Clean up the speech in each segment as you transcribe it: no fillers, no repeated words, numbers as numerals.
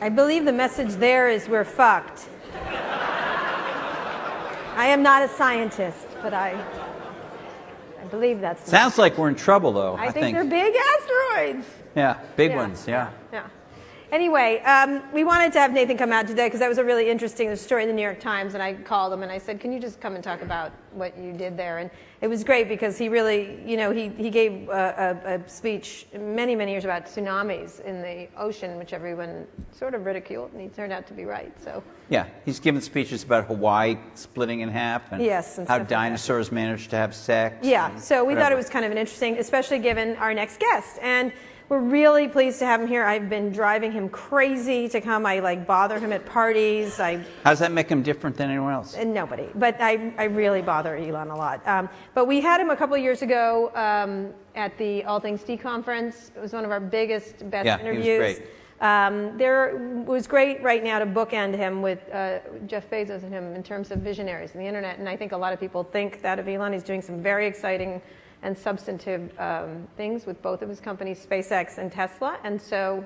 I believe the message there is we're fucked. I am not a scientist, but I believe that's... Sounds like we're in trouble, though. I think they're big asteroids. Yeah, big ones, yeah. Anyway, we wanted to have Nathan come out today because that was a really interesting story in the New York Times, and I called him and I said, can you just come and talk about what you did there? And it was great because he really, he gave a speech many, many years about tsunamis in the ocean, which everyone sort of ridiculed, and he turned out to be right. So yeah, he's given speeches about Hawaii splitting in half and how dinosaurs managed to have sex. Yeah, so we thought it was kind of an interesting, especially given our next guest. And we're really pleased to have him here. I've been driving him crazy to come. I bother him at parties. How does that make him different than anyone else? Nobody. But I really bother Elon a lot. But we had him a couple of years ago at the All Things Tea conference. It was one of our biggest, best interviews. He was great. It was great right now to bookend him with Jeff Bezos and him in terms of visionaries in the internet. And I think a lot of people think that of Elon. He's doing some very exciting and substantive things with both of his companies, SpaceX and Tesla. And so,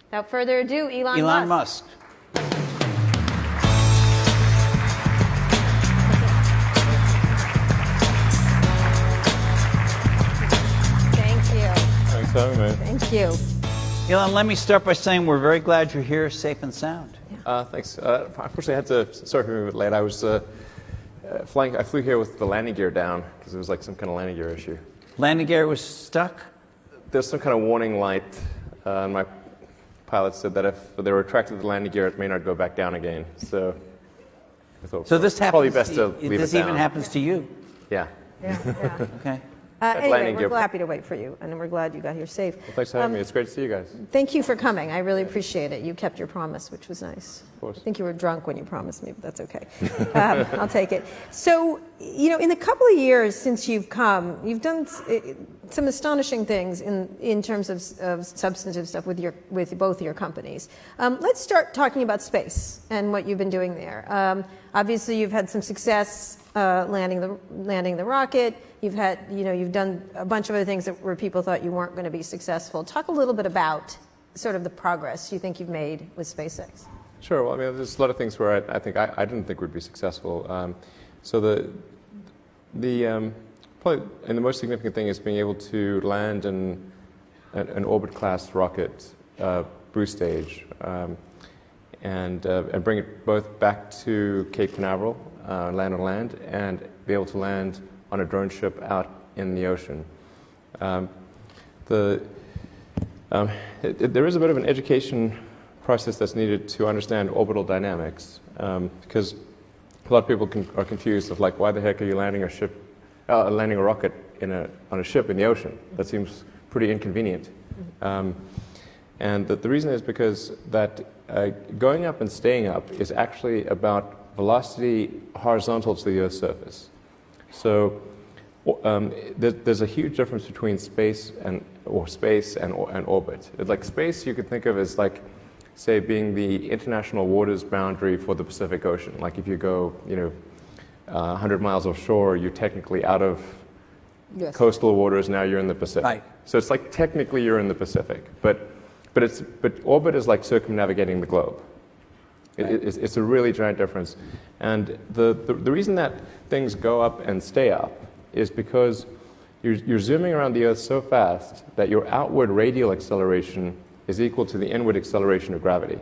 without further ado, Elon Musk. Thank you. Thanks for having me. Thank you. Elon, let me start by saying we're very glad you're here, safe and sound. Thanks. Unfortunately, I had to start a bit late. I was I flew here with the landing gear down because it was like some kind of landing gear issue. Landing gear was stuck? There's some kind of warning light, and my pilot said that if they retracted the landing gear, it may not go back down again. So I thought this happens, probably best to leave it down. This even happens to you? Yeah. Okay. Anyway, we're happy to wait for you, and we're glad you got here safe. Well, thanks for having me. It's great to see you guys. Thank you for coming. I really appreciate it. You kept your promise, which was nice. Of course. I think you were drunk when you promised me, but that's okay. I'll take it. So, in the couple of years since you've come, you've done some astonishing things in terms of substantive stuff with both your companies. Let's start talking about space and what you've been doing there. Obviously, you've had some success landing the rocket. You've done a bunch of other things where people thought you weren't going to be successful. Talk a little bit about sort of the progress you think you've made with SpaceX. Sure. Well, I mean, there's a lot of things where I think I didn't think we'd be successful. So the probably and the most significant thing is being able to land an orbit class rocket boost stage and bring it both back to Cape Canaveral, land on land, and be able to land on a drone ship out in the ocean. There is a bit of an education process that's needed to understand orbital dynamics, because a lot of people are confused of like, why the heck are you landing a rocket on a ship in the ocean? That seems pretty inconvenient. And the reason is because that going up and staying up is actually about velocity horizontal to the Earth's surface. So there's a huge difference between space and orbit. Like space, you could think of as like, say, being the international waters boundary for the Pacific Ocean. Like if you go, 100 miles offshore, you're technically out of coastal waters. Now you're in the Pacific. Right. So it's like technically you're in the Pacific, but orbit is like circumnavigating the globe. Right. It's a really giant difference, and the reason that things go up and stay up is because you're zooming around the Earth so fast that your outward radial acceleration is equal to the inward acceleration of gravity.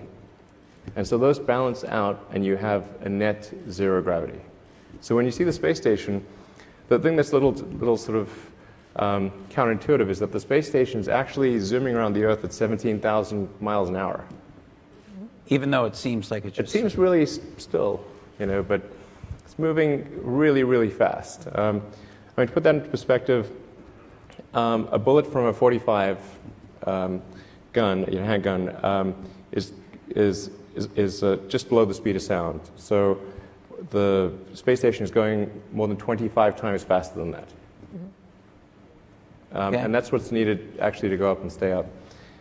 And so those balance out and you have a net zero gravity. So when you see the space station, the thing that's little sort of counterintuitive is that the space station is actually zooming around the Earth at 17,000 miles an hour. Even though it seems like it seems really still, but it's moving really, really fast. To put that into perspective, a bullet from a .45 gun, handgun, is just below the speed of sound. So the space station is going more than 25 times faster than that. And that's what's needed actually to go up and stay up.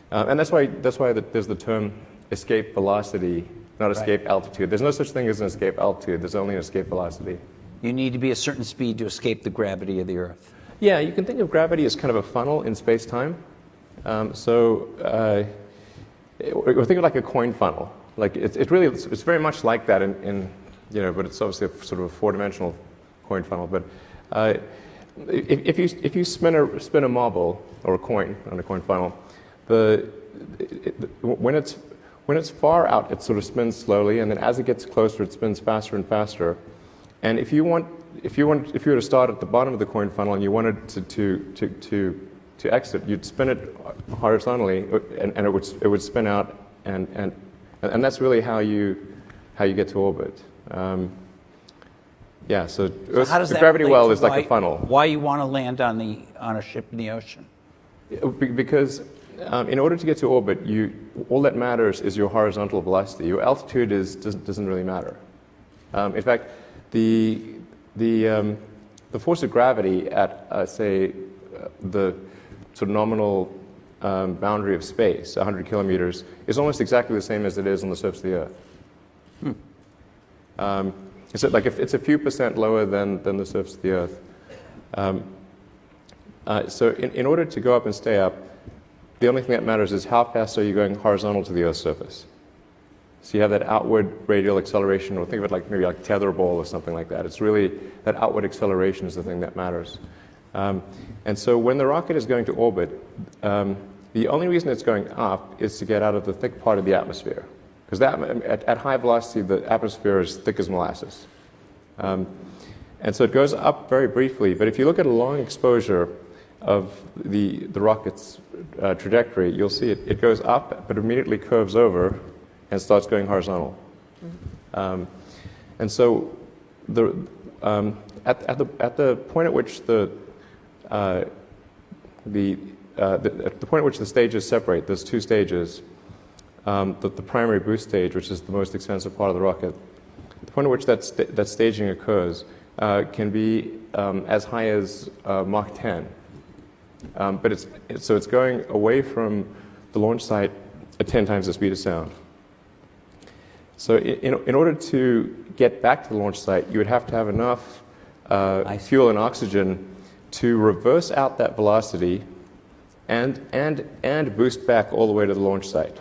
And that's why there's the term escape velocity, not escape altitude. There's no such thing as an escape altitude. There's only an escape velocity. You need to be a certain speed to escape the gravity of the Earth. Yeah, you can think of gravity as kind of a funnel in space-time. or think of it like a coin funnel. Like it's very much like that but it's obviously a sort of a four-dimensional coin funnel. But if you spin a marble or a coin on a coin funnel, when it's far out, it sort of spins slowly, and then as it gets closer, it spins faster and faster. And if you were to start at the bottom of the coin funnel and you wanted to exit, you'd spin it horizontally, and it would spin out, and that's really how you get to orbit. So how does the that gravity relate well to is like a funnel. Why you want to land on a ship in the ocean? Because in order to get to orbit, all that matters is your horizontal velocity. Your altitude doesn't really matter. In fact, the force of gravity at say the sort of nominal boundary of space, 100 kilometers, is almost exactly the same as it is on the surface of the Earth. It's a few percent lower than the surface of the Earth. So in order to go up and stay up, the only thing that matters is how fast are you going horizontal to the Earth's surface. So you have that outward radial acceleration, or think of it maybe like tetherball or something like that. It's really that outward acceleration is the thing that matters. And so when the rocket is going to orbit, the only reason it's going up is to get out of the thick part of the atmosphere. Because at high velocity, the atmosphere is thick as molasses. And so it goes up very briefly, but if you look at a long exposure of the rocket's trajectory, you'll see it goes up, but immediately curves over and starts going horizontal. And so at the point at which the stages separate, there's two stages. The primary boost stage, which is the most expensive part of the rocket, the point at which that staging occurs can be as high as Mach 10. But it's going away from the launch site at 10 times the speed of sound. So in order to get back to the launch site, you would have to have enough fuel and oxygen to reverse out that velocity and boost back all the way to the launch site.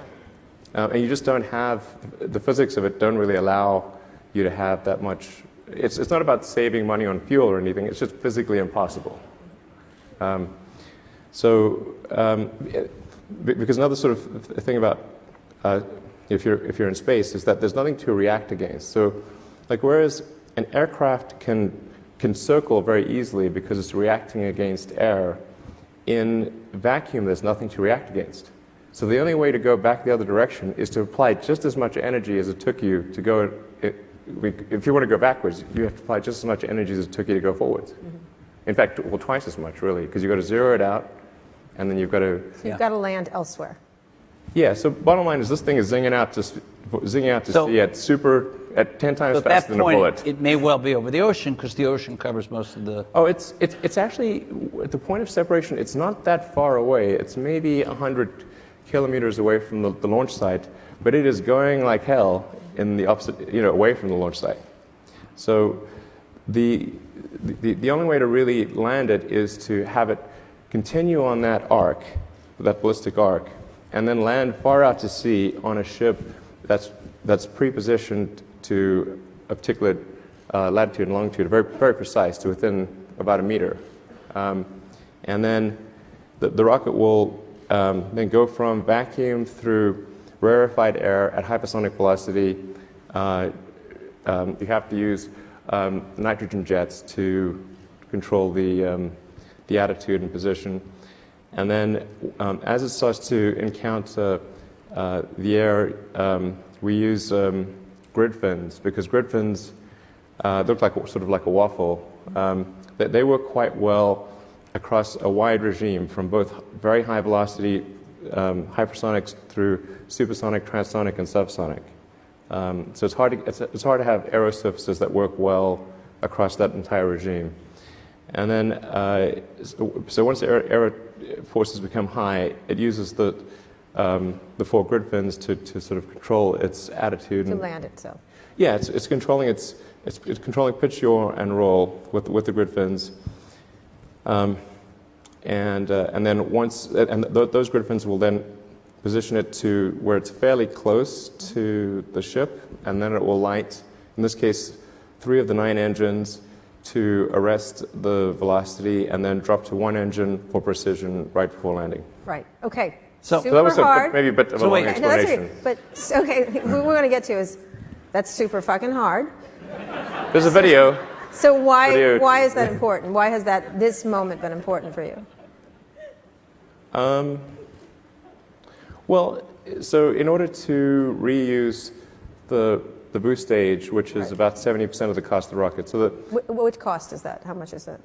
And you just don't have, the physics of it don't really allow you to have that much. It's not about saving money on fuel or anything, it's just physically impossible. Because another sort of thing about if you're in space is that there's nothing to react against. So, whereas an aircraft can circle very easily because it's reacting against air, in vacuum there's nothing to react against. So the only way to go back the other direction is to apply just as much energy as it took you to go. If you want to go backwards, you have to apply just as much energy as it took you to go forwards. Mm-hmm. In fact, well, twice as much, really, because you've got to zero it out, and then you've got to... So you've got to land elsewhere. Yeah, so bottom line is this thing is zinging out to sea at 10 times faster than a bullet. It may well be over the ocean, because the ocean covers most of the... Oh, it's actually, at the point of separation, it's not that far away. It's maybe 100 kilometers away from the launch site, but it is going like hell in the opposite, away from the launch site. So the only way to really land it is to have it continue on that arc, that ballistic arc, and then land far out to sea on a ship that's pre-positioned to a particular latitude and longitude, very, very precise, to within about a meter. And then the rocket will then go from vacuum through rarefied air at hypersonic velocity. You have to use nitrogen jets to control the attitude and position. And then as it starts to encounter the air, we use grid fins, because grid fins look like sort of like a waffle. They work quite well across a wide regime, from both very high velocity hypersonics through supersonic, transonic, and subsonic. So it's hard to have aero surfaces that work well across that entire regime. And then, so once the aero forces become high, it uses the four grid fins to sort of control its attitude. To land itself. Yeah, it's controlling it's controlling pitch, yaw, and roll with the grid fins. And then those grid fins will then position it to where it's fairly close to the ship, and then it will light, in this case, 3 of the 9 engines to arrest the velocity, and then drop to 1 engine for precision right before landing. Right. Okay. So super that was hard. maybe a bit of a long explanation. But okay, what we're going to get to is that's super fucking hard. There's a video. So why is that important? Why has this moment been important for you? Well, so in order to reuse the boost stage, which is about 70% of the cost of the rocket, so which cost is that? How much is that?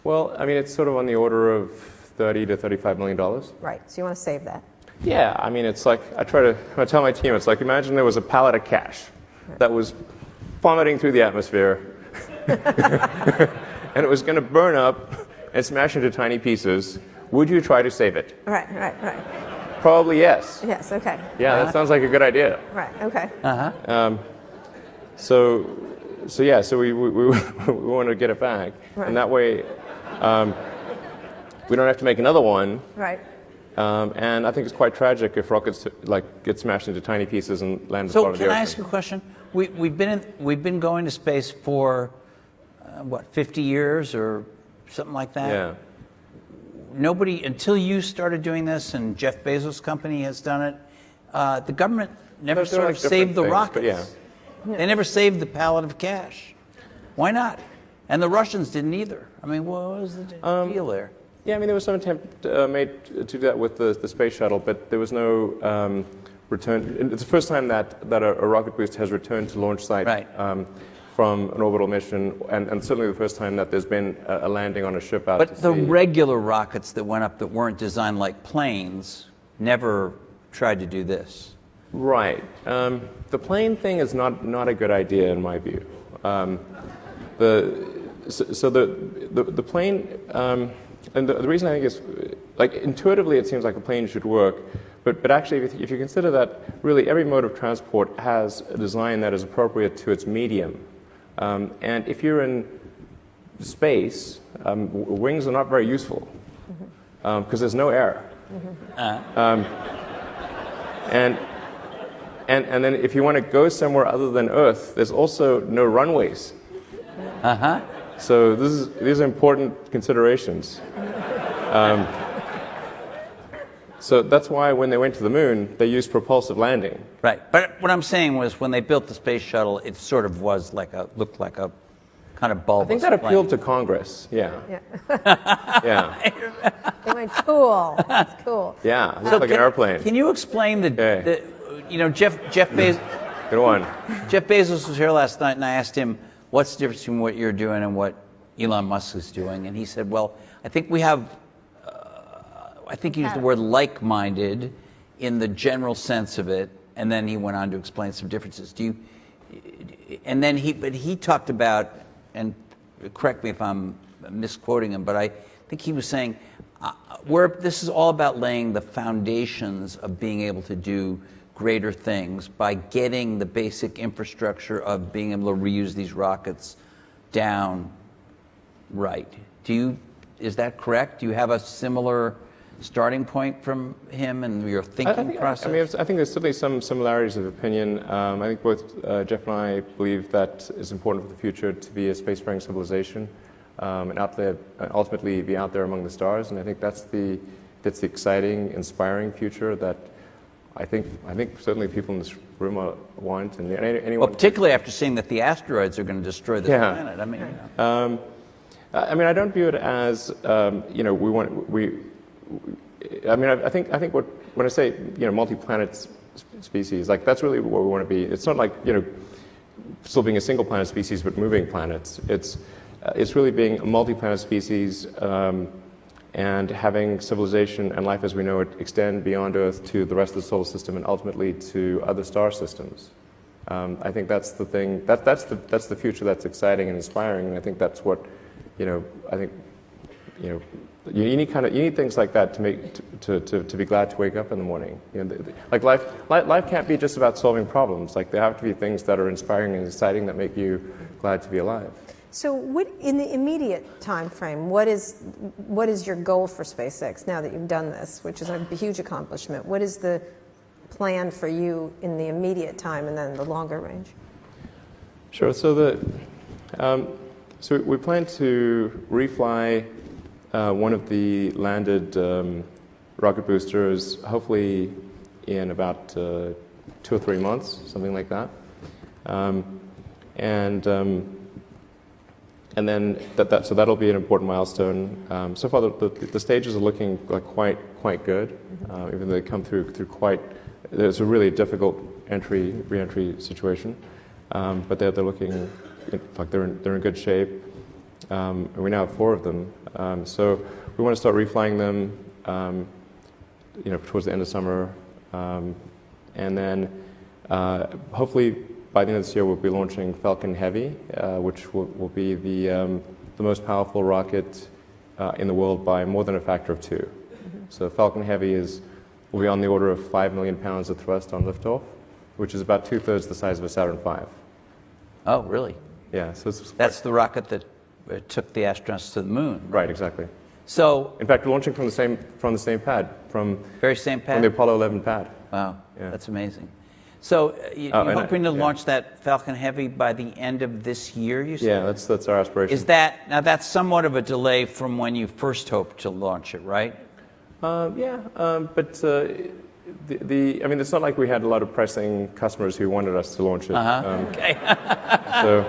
Well, I mean, it's sort of on the order of $30 to $35 million. Right. So you want to save that? Yeah. I mean, it's like I tell my team, it's like imagine there was a pallet of cash that was vomiting through the atmosphere, and it was going to burn up and smash into tiny pieces. Would you try to save it? Right. Probably yes. Yes. Okay. Yeah, that sounds like a good idea. Right. Okay. So we want to get it back, and that way we don't have to make another one. Right. And I think it's quite tragic if rockets get smashed into tiny pieces and land at the bottom of the ocean. So can I ask you a question? We've been going to space for 50 years or something like that. Yeah. Nobody until you started doing this, and Jeff Bezos' company has done it. The government never sort of saved the rockets. Yeah. They never saved the pallet of cash. Why not? And the Russians didn't either. I mean, what was the deal there? Yeah, I mean, there was some attempt made to do that with the space shuttle, but there was no return. It's the first time that a rocket boost has returned to launch site from an orbital mission, and certainly the first time that there's been a landing on a ship out to sea. But the regular rockets that went up that weren't designed like planes never tried to do this. Right. The plane thing is not a good idea in my view. The plane, and the reason I think is, like, intuitively it seems like a plane should work, but actually if you consider that really every mode of transport has a design that is appropriate to its medium. And if you're in space, wings are not very useful because there's no air. And then if you want to go somewhere other than Earth, there's also no runways. So these are important considerations. So that's why when they went to the moon, they used propulsive landing. Right. But what I'm saying was when they built the space shuttle, it sort of looked like a kind of bulbous I think that appealed to Congress. Yeah. Yeah. They went, cool. That's cool. Yeah. It looked like an airplane. Can you explain Jeff Bezos? Good one. Jeff Bezos was here last night, and I asked him, what's the difference between what you're doing and what Elon Musk is doing? And he said, well, I think we have, I think he used the word like-minded in the general sense of it, and then he went on to explain some differences. But he talked about, and correct me if I'm misquoting him, but I think he was saying, this is all about laying the foundations of being able to do greater things by getting the basic infrastructure of being able to reuse these rockets down right. Is that correct? Do you have a similar starting point from him and your thinking process? I think there's certainly some similarities of opinion. I think both Jeff and I believe that it's important for the future to be a spacefaring civilization and ultimately be out there among the stars. And I think that's the exciting, inspiring future that I think certainly people in this room want, and anyone. Well, particularly after seeing that the asteroids are going to destroy this planet. I mean, I don't view it as I think when I say multi-planet species, like that's really what we want to be. It's not like still being a single planet species but moving planets. It's really being a multi-planet species. And having civilization and life as we know it extend beyond Earth to the rest of the solar system and ultimately to other star systems. I think that's the thing. That's the future that's exciting and inspiring. And I think that's what, you need things like that to be glad to wake up in the morning. Like life can't be just about solving problems. Like there have to be things that are inspiring and exciting that make you glad to be alive. So what, in the immediate time frame, what is your goal for SpaceX now that you've done this, which is a huge accomplishment? What is the plan for you in the immediate time and then the longer range? Sure. So so we plan to refly one of the landed rocket boosters, hopefully in about 2 or 3 months, something like that. And then so that'll be an important milestone. So far, the stages are looking like quite good, even though they come through quite. It's a really difficult re-entry situation, but they're looking like they're in good shape. And we now have 4 of them. So we want to start reflying them, towards the end of summer, and then hopefully by the end of this year we'll be launching Falcon Heavy, which will be the most powerful rocket in the world by more than a factor of 2. Mm-hmm. So Falcon Heavy will be on the order of 5 million pounds of thrust on liftoff, which is about 2/3 the size of a Saturn V. Oh, really? Yeah. So that's the rocket that took the astronauts to the moon. Right. Exactly. So, in fact, we're launching from the same pad, from the Apollo 11 pad. Wow, yeah. That's amazing. So you're hoping to launch that Falcon Heavy by the end of this year, you said? Yeah, that's our aspiration. That's somewhat of a delay from when you first hoped to launch it, right? But I mean, it's not like we had a lot of pressing customers who wanted us to launch it. Okay. So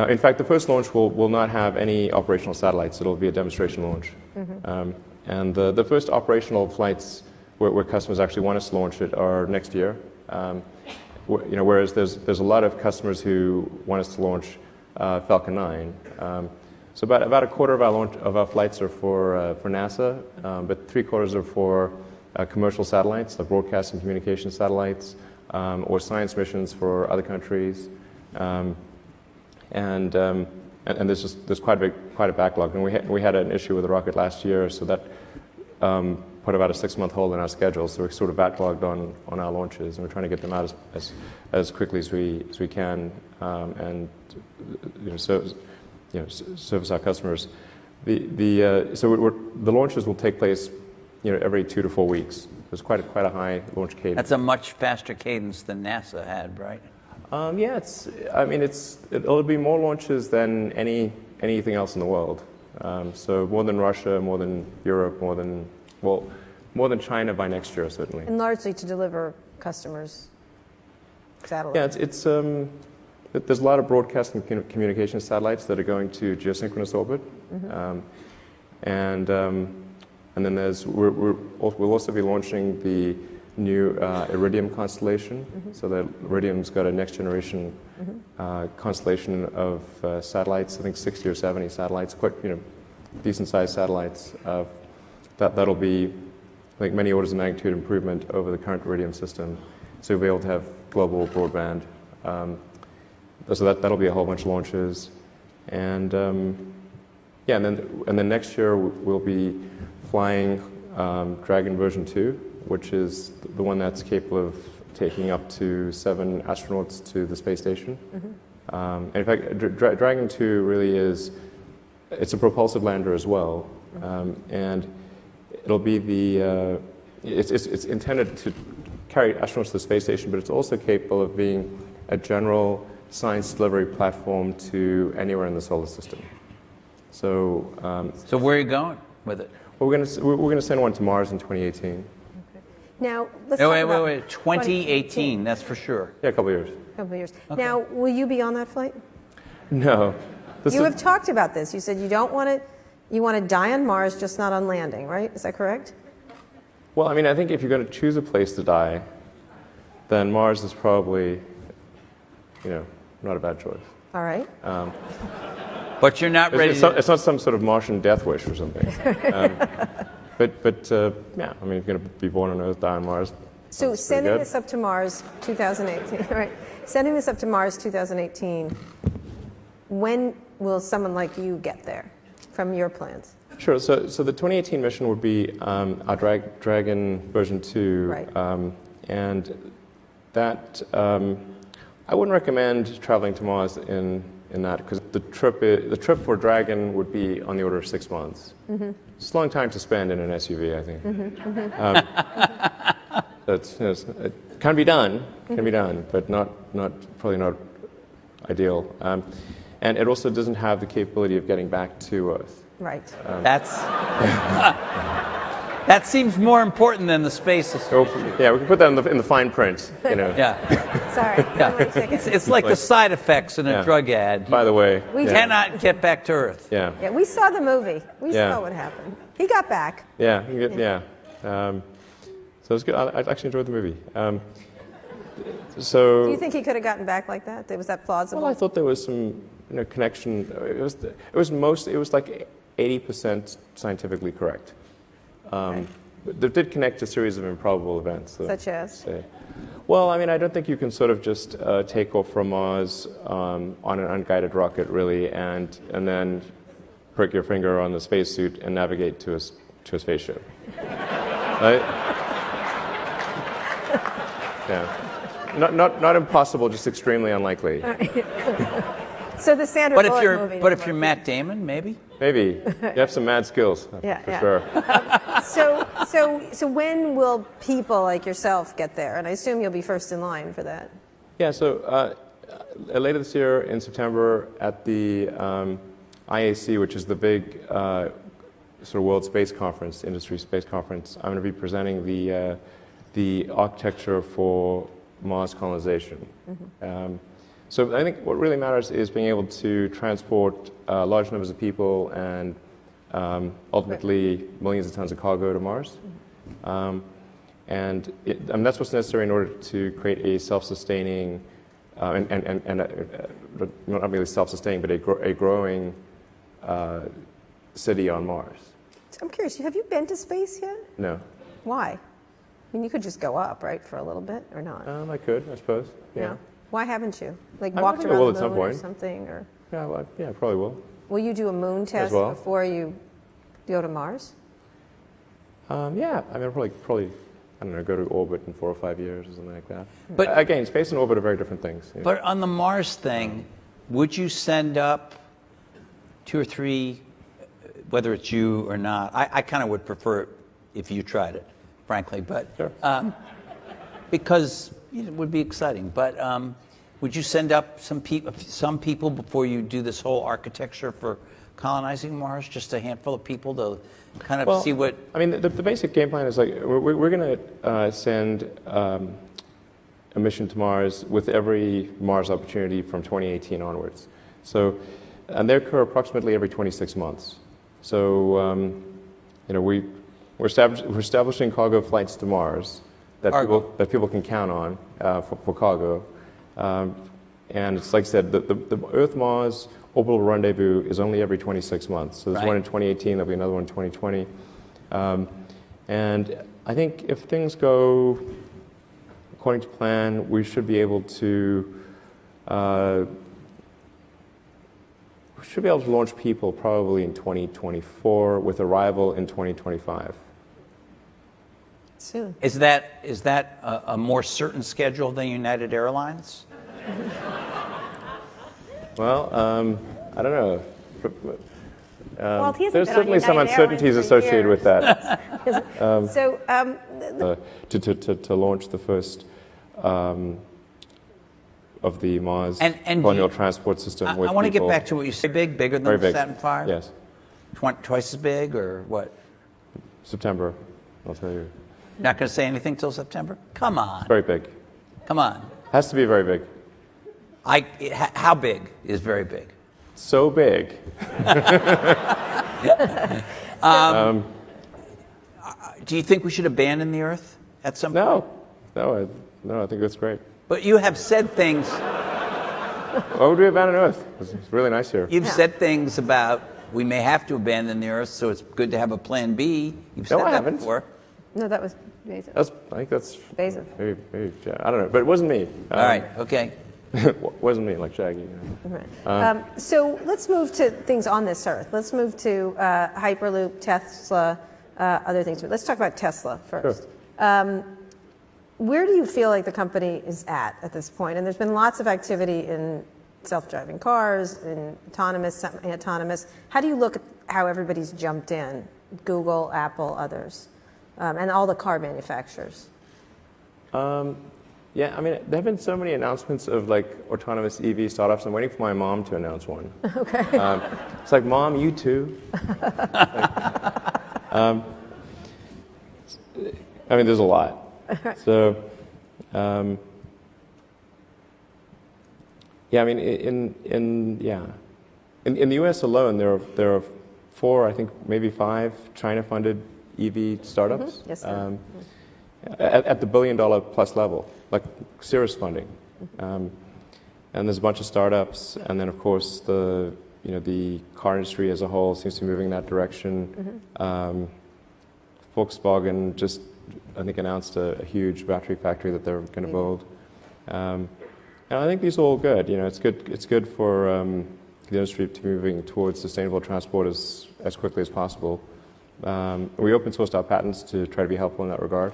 in fact, the first launch will not have any operational satellites. It'll be a demonstration launch. Mm-hmm. And the first operational flights where customers actually want us to launch it are next year. Whereas there's a lot of customers who want us to launch Falcon 9. So about a quarter of our flights are for NASA, but 3/4 are for commercial satellites, like broadcast and communication satellites, or science missions for other countries. And there's quite a backlog, and we had an issue with the rocket last year, so that put about a 6-month hold in our schedule. So we're sort of backlogged on our launches, and we're trying to get them out as quickly as we can, and service our customers. So the launches will take place, every 2 to 4 weeks. There's quite a high launch cadence. That's a much faster cadence than NASA had, right? Yeah, it'll be more launches than anything else in the world. So more than Russia, more than Europe, more than China by next year, certainly. And largely to deliver customers' satellites. Yeah, there's a lot of broadcast and communication satellites that are going to geosynchronous orbit, mm-hmm. And then we'll also be launching the new Iridium constellation. Mm-hmm. So that Iridium's got a next generation mm-hmm. Constellation of satellites. I think 60 or 70 satellites, quite decent sized satellites. That'll be, I think, many orders of magnitude improvement over the current Iridium system. So we'll be able to have global broadband. So that'll be a whole bunch of launches, and and then next year we'll be flying Dragon version 2, which is the one that's capable of taking up to 7 astronauts to the space station. Mm-hmm. And in fact, Dragon 2 really it's a propulsive lander as well, and it'll be it's intended to carry astronauts to the space station, but it's also capable of being a general science delivery platform to anywhere in the solar system. So where are you going with it? Well, we're going to send one to Mars in 2018. Okay. Now let's talk about wait. 2018, that's for sure. Yeah, a couple of years. Okay. Now, will you be on that flight? No. You have talked about this. You said you want to die on Mars, just not on landing, right? Is that correct? Well, I mean, I think if you're going to choose a place to die, then Mars is probably, not a bad choice. All right. But you're not ready. It's not some sort of Martian death wish or something. But yeah, I mean, if you're going to be born on Earth, die on Mars. So sending this up to Mars 2018, right? Sending this up to Mars 2018, when will someone like you get there from your plans? Sure. So the 2018 mission would be our Dragon version 2. Right. And that I wouldn't recommend traveling to Mars in that, because the trip for Dragon would be on the order of 6 months. It's a long time to spend in an SUV, I think. It can be done, but probably not ideal. And it also doesn't have the capability of getting back to Earth. Right. That seems more important than the space. Yeah, we can put that in the fine print. Yeah. Sorry. It's like the side effects in a drug ad. By the way, We Cannot get back to Earth. yeah, Yeah, we saw the movie. We Yeah. saw what happened. He got back. yeah, so it was good. I actually enjoyed the movie. So Do you think he could have gotten back like that? Was that plausible? Well, I thought there was some connection. It was like 80% scientifically correct. But they did connect a series of improbable events. Such as? Say. Well, I mean, I don't think you can sort of just take off from Mars on an unguided rocket, really, and then prick your finger on the spacesuit and navigate to a spaceship. Right? Yeah. Not impossible, just extremely unlikely. So the Sandra But if Bullock you're movie. but if you're Matt Damon, maybe. Maybe. You have some mad skills, Yeah, for yeah. sure. So when will people like yourself get there? And I assume you'll be first in line for that. Yeah, so later this year in September at the IAC, which is the big sort of world space conference, industry space conference, I'm going to be presenting the architecture for Mars colonization. So I think what really matters is being able to transport large numbers of people and ultimately millions of tons of cargo to Mars. And that's what's necessary in order to create a self-sustaining, not really self-sustaining, but a growing city on Mars. I'm curious, have you been to space yet? No. Why? I mean, you could just go up, right, for a little bit, or not? I could, I suppose. Yeah. No? Why haven't you? Like I walked think I around will the at some moon or point. something? Or Yeah, well, yeah, probably will. will you do a moon test well. before you go to Mars? Yeah, I mean, I'll probably, I don't know, go to orbit in 4 or 5 years or something like that. But- Again, space and orbit are very different things. But on the Mars thing, would you send up 2 or 3, whether it's you or not? I kind of would prefer it if you tried it, frankly, but Sure. Because it would be exciting. But would you send up some people before you do this whole architecture for colonizing Mars? Just a handful of people to kind of see what. I mean, the basic game plan is like we're going to send a mission to Mars with every Mars opportunity from 2018 onwards. So, and they occur approximately every 26 months. So, we're establishing cargo flights to Mars that people can count on for cargo. And it's like I said, the Earth-Mars orbital rendezvous is only every 26 months. So there's one in 2018, there'll be another one in 2020. And I think if things go according to plan, we should be able to launch people probably in 2024 with arrival in 2025. Soon. Is that a more certain schedule than United Airlines? Well, I don't know. Well, he hasn't There's been on certainly some United uncertainties Airlines for associated with that. So, To launch the first of the Mars And colonial transport system with I want to get people. back to what you said. Bigger than Very the big. Saturn V? Yes. Twice as big, or what? September, I'll tell you. Not going to say anything till September? Come on. Very big. Come on. Has to be very big. How big is very big? So big. Do you think we should abandon the Earth at some point? No, I think that's great. But you have said things. Why would we abandon Earth? It's really nice here. You've said things about we may have to abandon the Earth, so it's good to have a plan B. You've said No, I that haven't. before. no, that was Bezos. I think that's Bezos. maybe I don't know, but it wasn't me. All right. Okay. Wasn't me, like Shaggy. Right. So let's move to things on this Earth. Let's move to Hyperloop, Tesla, other things. But let's talk about Tesla first. Sure. where do you feel like the company is at this point? And there's been lots of activity in self-driving cars, in autonomous, semi-autonomous. How do you look at how everybody's jumped in? Google, Apple, others, and all the car manufacturers. Yeah, I mean, there have been so many announcements of like autonomous EV startups. I'm waiting for my mom to announce one. Okay. It's like, Mom, you too. I mean, there's a lot. So, yeah, I mean, in the U.S. alone, there are 4, I think maybe 5 China-funded EV startups. Yes, at the $1 billion plus level, like serious funding. And there's a bunch of startups, and then of course the car industry as a whole seems to be moving in that direction. Volkswagen just, I think, announced a huge battery factory that they're going to build. And I think these are all good. It's good for the industry to be moving towards sustainable transport as quickly as possible. We open sourced our patents to try to be helpful in that regard.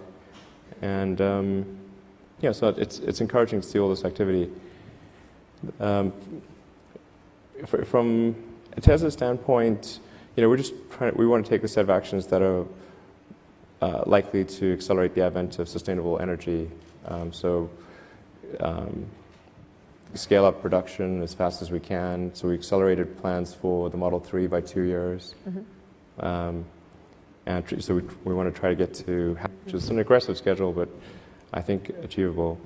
And so it's encouraging to see all this activity. From a Tesla standpoint, we want to take a set of actions that are likely to accelerate the advent of sustainable energy. Scale up production as fast as we can. So we accelerated plans for the Model 3 by 2 years. And so we want to try to get to, which is an aggressive schedule, but I think achievable.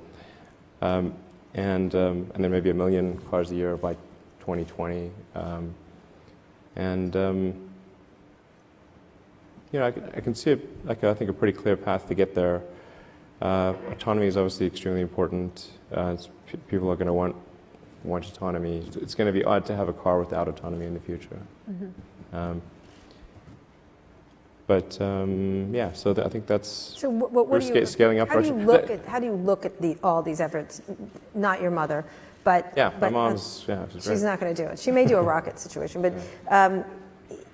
And then maybe 1 million cars a year by 2020. I can see I think a pretty clear path to get there. Autonomy is obviously extremely important. People are going to want autonomy. It's going to be odd to have a car without autonomy in the future. So I think that's So what do you, scaling up. How do you look at all these efforts? Not your mother, but my mom's. She's not going to do it. She may do a rocket situation, but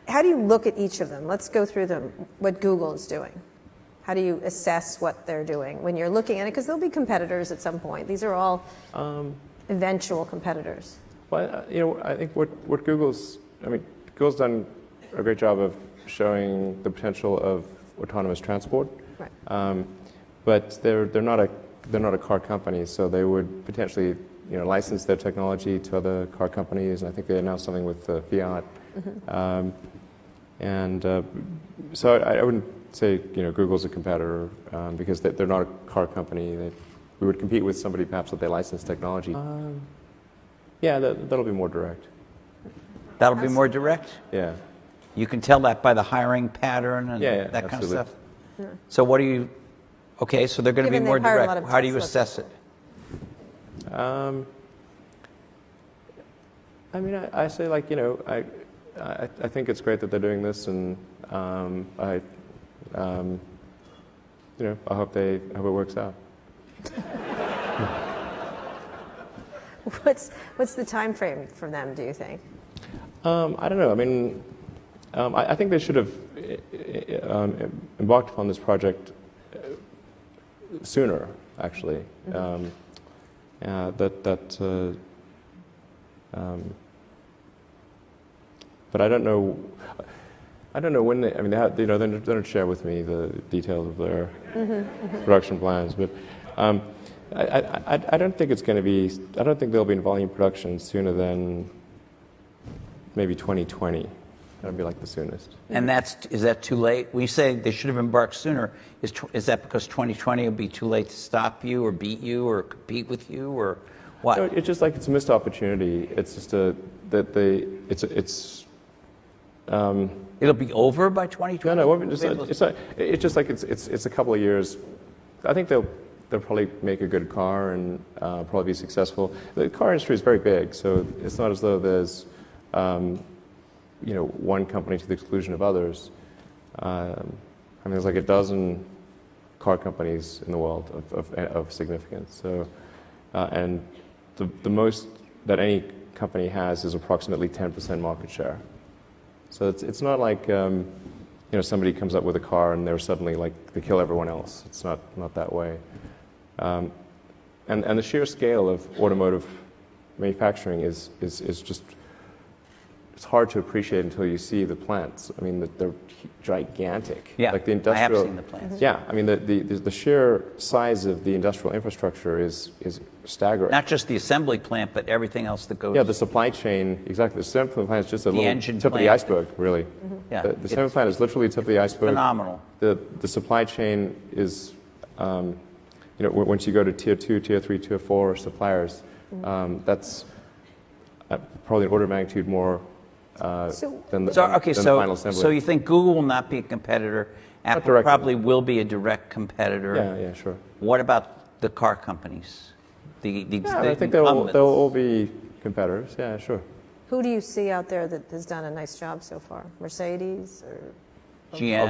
how do you look at each of them? Let's go through them. What Google is doing. How do you assess what they're doing when you're looking at it? Because there'll be competitors at some point. These are all eventual competitors. Well, I think what Google's done a great job of showing the potential of autonomous transport. Right. But they're not a car company, so they would potentially license their technology to other car companies. And I think they announced something with Fiat. So I wouldn't say Google's a competitor because they're not a car company. We would compete with somebody perhaps that they license technology. That'll be more direct. That'll be more direct? Yeah. You can tell that by the hiring pattern and that absolutely. kind of stuff? Yeah. So what do you... Okay, so they're going to be more direct. How do you assess it? I say I think it's great that they're doing this, and I hope it works out. What's the time frame for them, do you think? I don't know. I think they should have embarked upon this project sooner, actually. But I don't know. I don't know when they. They don't share with me the details of their production plans. But I don't think it's going to be. I don't think they'll be in volume production sooner than maybe 2020. That'll be like the soonest. And is that too late? When you say they should have embarked sooner, is that because 2020 will be too late to stop you or beat you or compete with you or what? No, it's just like it's a missed opportunity. It's just it'll be over by 2020? No, it's just like it's a couple of years. I think they'll probably make a good car and probably be successful. The car industry is very big, so it's not as though there's one company to the exclusion of others. There's like a dozen car companies in the world of significance. So, and the most that any company has is approximately 10% market share. So it's not like somebody comes up with a car and they're suddenly like they kill everyone else. It's not that way. And the sheer scale of automotive manufacturing is just, it's hard to appreciate until you see the plants. I mean, they're gigantic. Yeah, like the I industrial, have seen the plants. Yeah, I mean, the sheer size of the industrial infrastructure is staggering. Not just the assembly plant, but everything else that goes. Yeah, the supply chain, exactly. The assembly plant is just a little engine tip of the plant. iceberg, really. Yeah, The assembly plant is literally the tip of the iceberg. phenomenal. The supply chain is, once you go to tier 2, tier 3, tier 4 suppliers, that's probably an order of magnitude more than the final assembly. So you think Google will not be a competitor? Apple directly. probably will be a direct competitor. Yeah, sure. What about the car companies? I think they'll all be competitors. Yeah, sure. Who do you see out there that has done a nice job so far? Mercedes or GM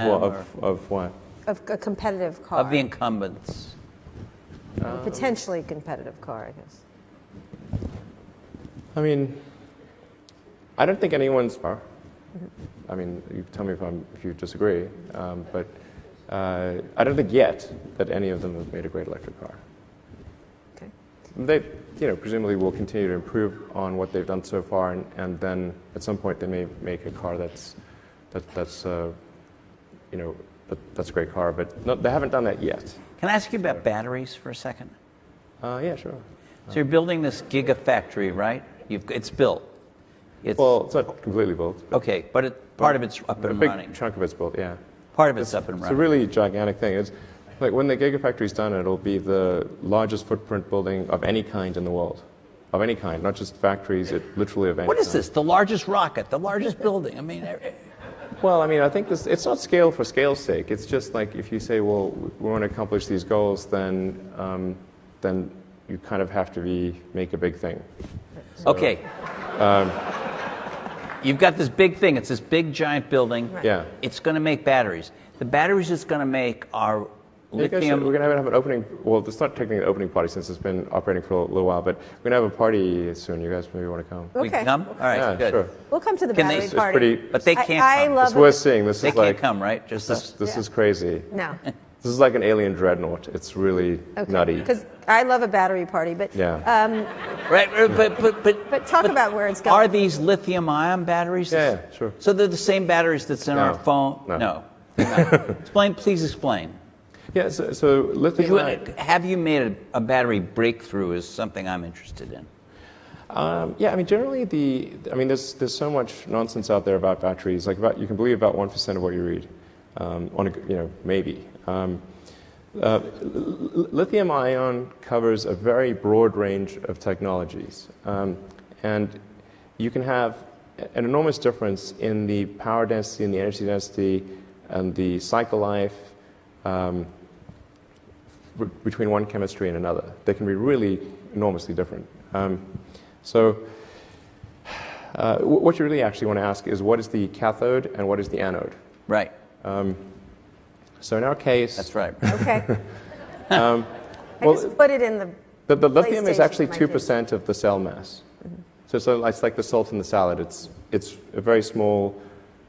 Of what? of a competitive car? of the incumbents. Potentially competitive car, I guess. I mean, I don't think anyone's. I mean, you tell me if you disagree, but I don't think yet that any of them have made a great electric car. Okay. They, presumably will continue to improve on what they've done so far, and then at some point they may make a car that's a great car, but no, they haven't done that yet. Can I ask you about batteries for a second? Yeah, sure. So you're building this gigafactory, right? It's built. It's not completely built. okay, but part of it's up A and big running. chunk of it's built, yeah. Part of it's up and It's a running. really gigantic thing. It's like when the Gigafactory's done, it'll be the largest footprint building of any kind in the world. Of any kind, not just factories, literally of any What is kind. this? The largest rocket, the largest building? I mean, Well, I mean, I think it's not scale for scale's sake. It's just like if you say, well, we want to accomplish these goals, then you kind of have to make a big thing. So, okay. You've got this big thing. It's this big, giant building. Right. Yeah. It's going to make batteries. The batteries it's going to make are lithium. We're going to have an opening. Well, it's not technically an opening party since it's been operating for a little while, but we're going to have a party soon. You guys maybe want to come. We can come? All right, Yeah, good. sure. We'll come to the Can they- battery It's party. pretty- But they can't I come. love It's worth seeing. This They is can't like come, right? Just this Yeah. is crazy. No. This is like an alien dreadnought. It's really nutty. Because I love a battery party, but Yeah. right, but talk about where it's going. Are these lithium-ion batteries? Yeah, sure. So they're the same batteries that's in our No. phone? No. No. Please explain. Yeah. So lithium. Have you made a battery breakthrough is something I'm interested in. Yeah, I mean, generally, there's so much nonsense out there about batteries. Like, you can believe about 1% of what you read, maybe. Lithium-ion covers a very broad range of technologies, and you can have an enormous difference in the power density and the energy density and the cycle life between one chemistry and another. They can be really enormously different. So what you really actually want to ask is, what is the cathode and what is the anode? Right. So in our case, That's right. Okay. I just put it in the lithium is PlayStation actually for my kids. 2% of the cell mass. So it's like the salt in the salad. It's a very small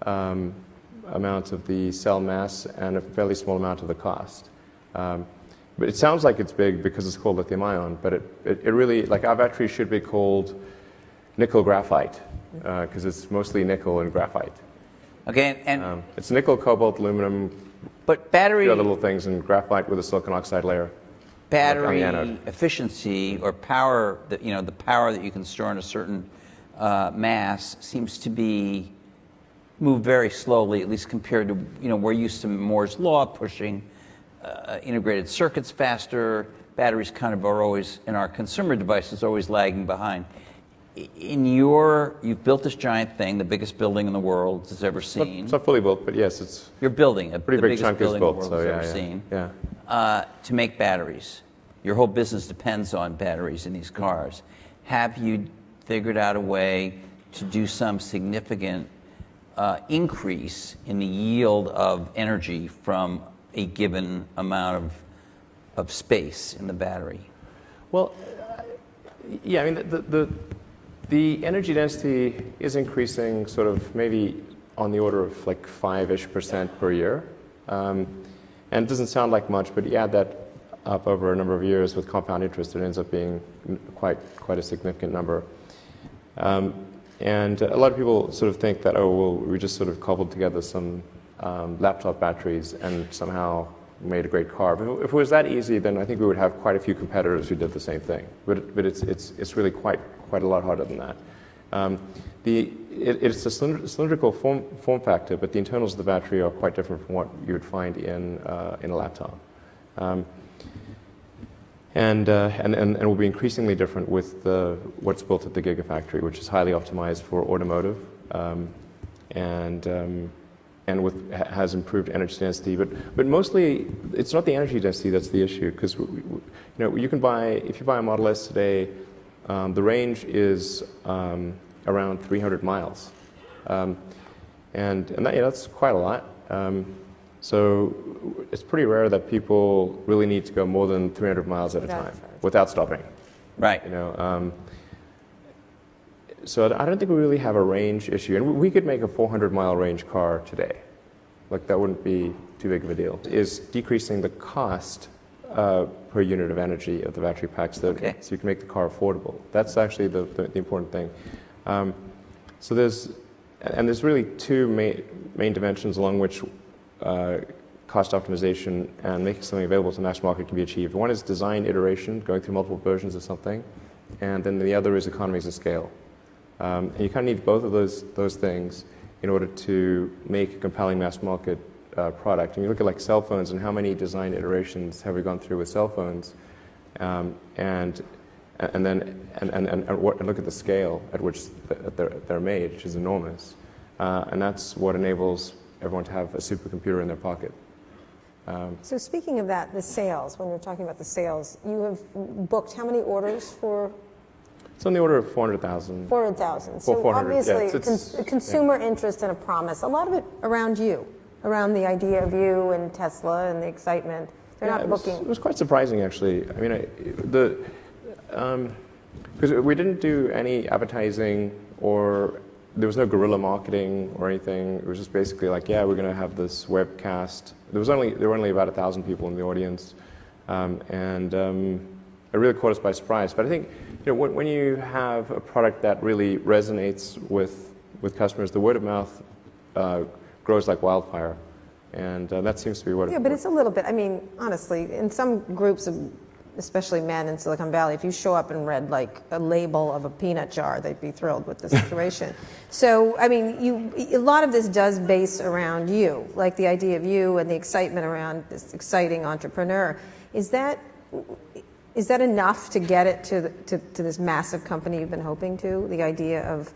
amount of the cell mass and a fairly small amount of the cost. But it sounds like it's big because it's called lithium ion, but it really, like, our battery should be called nickel graphite because it's mostly nickel and graphite. Okay, and It's nickel, cobalt, aluminum, but battery the other little things, and graphite with a silicon oxide layer. battery on the anode. efficiency or power that the power that you can store in a certain mass seems to be moved very slowly, at least compared to we're used to Moore's law pushing integrated circuits faster. Batteries kind of are always in our consumer devices always lagging behind. You've built this giant thing, the biggest building in the world has ever seen. It's not fully built, but yes, it's You're building it. pretty the big biggest chunk is building the built. world So has yeah, ever seen. yeah. To make batteries. Your whole business depends on batteries in these cars. Have you figured out a way to do some significant increase in the yield of energy from a given amount of space in the battery? Well, yeah, I mean, the energy density is increasing sort of maybe on the order of like 5-ish% per year. And it doesn't sound like much, but you add that up over a number of years with compound interest. It ends up being quite a significant number. And a lot of people sort of think that, oh, well, we just sort of cobbled together some laptop batteries and somehow made a great car. But if it was that easy, then I think we would have quite a few competitors who did the same thing. But it's really quite a lot harder than that. It's a cylindrical form factor, but the internals of the battery are quite different from what you would find in a laptop. And will be increasingly different with what's built at the Gigafactory, which is highly optimized for automotive, and has improved energy density. But mostly, it's not the energy density that's the issue, because you can buy, if you buy a Model S today, the range is around 300 miles, and that's quite a lot. So it's pretty rare that people really need to go more than 300 miles at a time without stopping. Right. So I don't think we really have a range issue. And we could make a 400-mile range car today. Like, that wouldn't be too big of a deal. Is decreasing the cost per unit of energy of the battery packs, so you can make the car affordable. That's actually the important thing. So there's really two main dimensions along which cost optimization and making something available to the mass market can be achieved. One is design iteration, going through multiple versions of something, and then the other is economies of scale. And you kind of need both of those things in order to make a compelling mass market product. And you look at like cell phones and how many design iterations have we gone through with cell phones, and look at the scale at which they're made, which is enormous, and that's what enables everyone to have a supercomputer in their pocket. So speaking of that, the sales, when you're talking about the sales, you have booked how many orders for? It's on the order of 400,000. 400,000. So 400, obviously, a consumer interest and a promise. A lot of it around you, around the idea of you and Tesla and the excitement. They're not booking. It was quite surprising, actually. I mean, because we didn't do any advertising, or there was no guerrilla marketing or anything. It was just basically like, yeah, we're going to have this webcast. There were only about 1,000 people in the audience, and it really caught us by surprise. But I think, when you have a product that really resonates with customers, the word of mouth grows like wildfire, and that seems to be what. Yeah, but it's a little bit. I mean, honestly, in some groups of, especially men in Silicon Valley, if you show up and read like a label of a peanut jar, they'd be thrilled with the situation. So, I mean, a lot of this does base around you, like the idea of you and the excitement around this exciting entrepreneur. Is that enough to get it to this massive company you've been hoping to? The idea of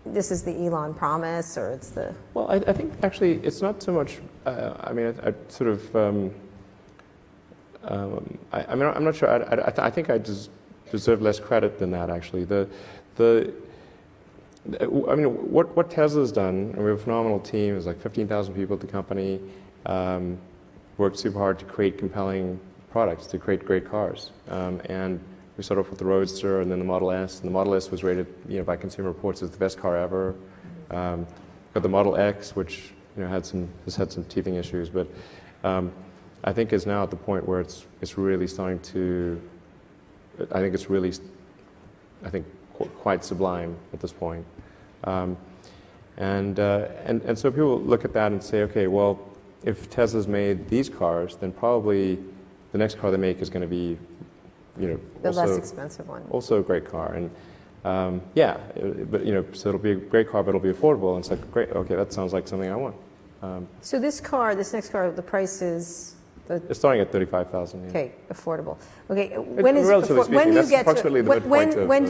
this is the Elon promise, or it's the... Well, I think actually it's not so much, I sort of, I'm not sure. I think I deserve less credit than that. Actually, what Tesla's done, and we have a phenomenal team. There's like 15,000 people at the company. Worked super hard to create compelling products, to create great cars. And we started off with the Roadster, and then the Model S. And the Model S was rated, by Consumer Reports as the best car ever. Got the Model X, which has had some teething issues, but. I think is now at the point where it's really starting to. I think it's really, quite sublime at this point, and so people look at that and say, okay, well, if Tesla's made these cars, then probably the next car they make is going to be, the also, less expensive one. Also a great car, and but so it'll be a great car, but it'll be affordable. And it's like, great, okay, that sounds like something I want. So this next car, the price is. It's starting at 35,000. Yeah. Okay, affordable. Okay, when do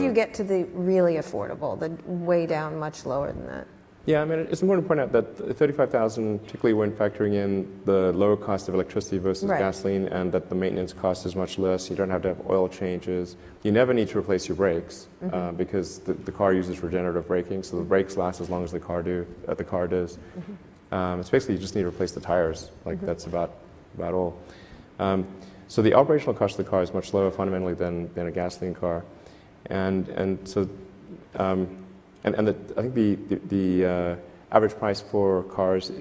you get to the really affordable, the way down, much lower than that? Yeah, I mean, it's important to point out that 35,000, particularly when factoring in the lower cost of electricity versus gasoline, and that the maintenance cost is much less. You don't have to have oil changes. You never need to replace your brakes because the car uses regenerative braking, so the brakes last as long as the car does. It's basically you just need to replace the tires. That's about all. So the operational cost of the car is much lower fundamentally than a gasoline car, and so I think the average price for cars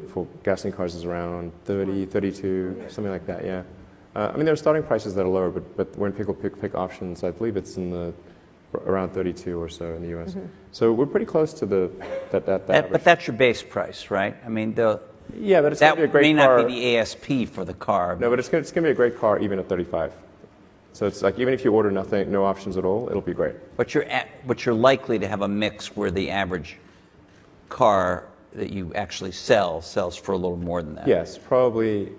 for gasoline cars is around 30, 32, something like that. Yeah. I mean, there are starting prices that are lower, but when people pick options, I believe it's in the around 32 or so in the U.S. So we're pretty close to that average. But that's your base price, right? I mean, Yeah, but it's going that to be a great may car. not be the ASP for the car. No, but it's going to be a great car even at 35. So it's like even if you order nothing, no options at all, it'll be great. But you're likely to have a mix where the average car that you actually sells for a little more than that. Yes, probably.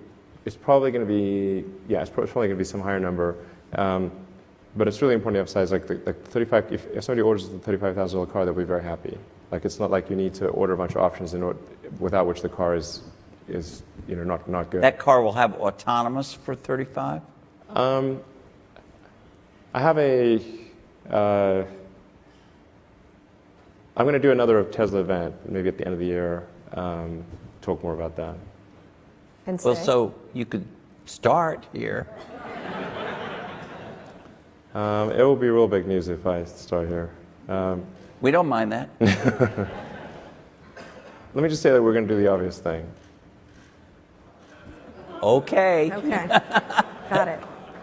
It's probably going to be. Yeah, it's probably going to be some higher number. But it's really important to emphasize, like the 35. If somebody orders the $35,000 car, they'll be very happy. Like it's not like you need to order a bunch of options without which the car is not good. That car will have autonomous for 35. I have I'm going to do another Tesla event, maybe at the end of the year, talk more about that. And Well, say? so you could start here. It will be real big news if I start here. We don't mind that. Let me just say that we're going to do the obvious thing. Okay. Okay, got it.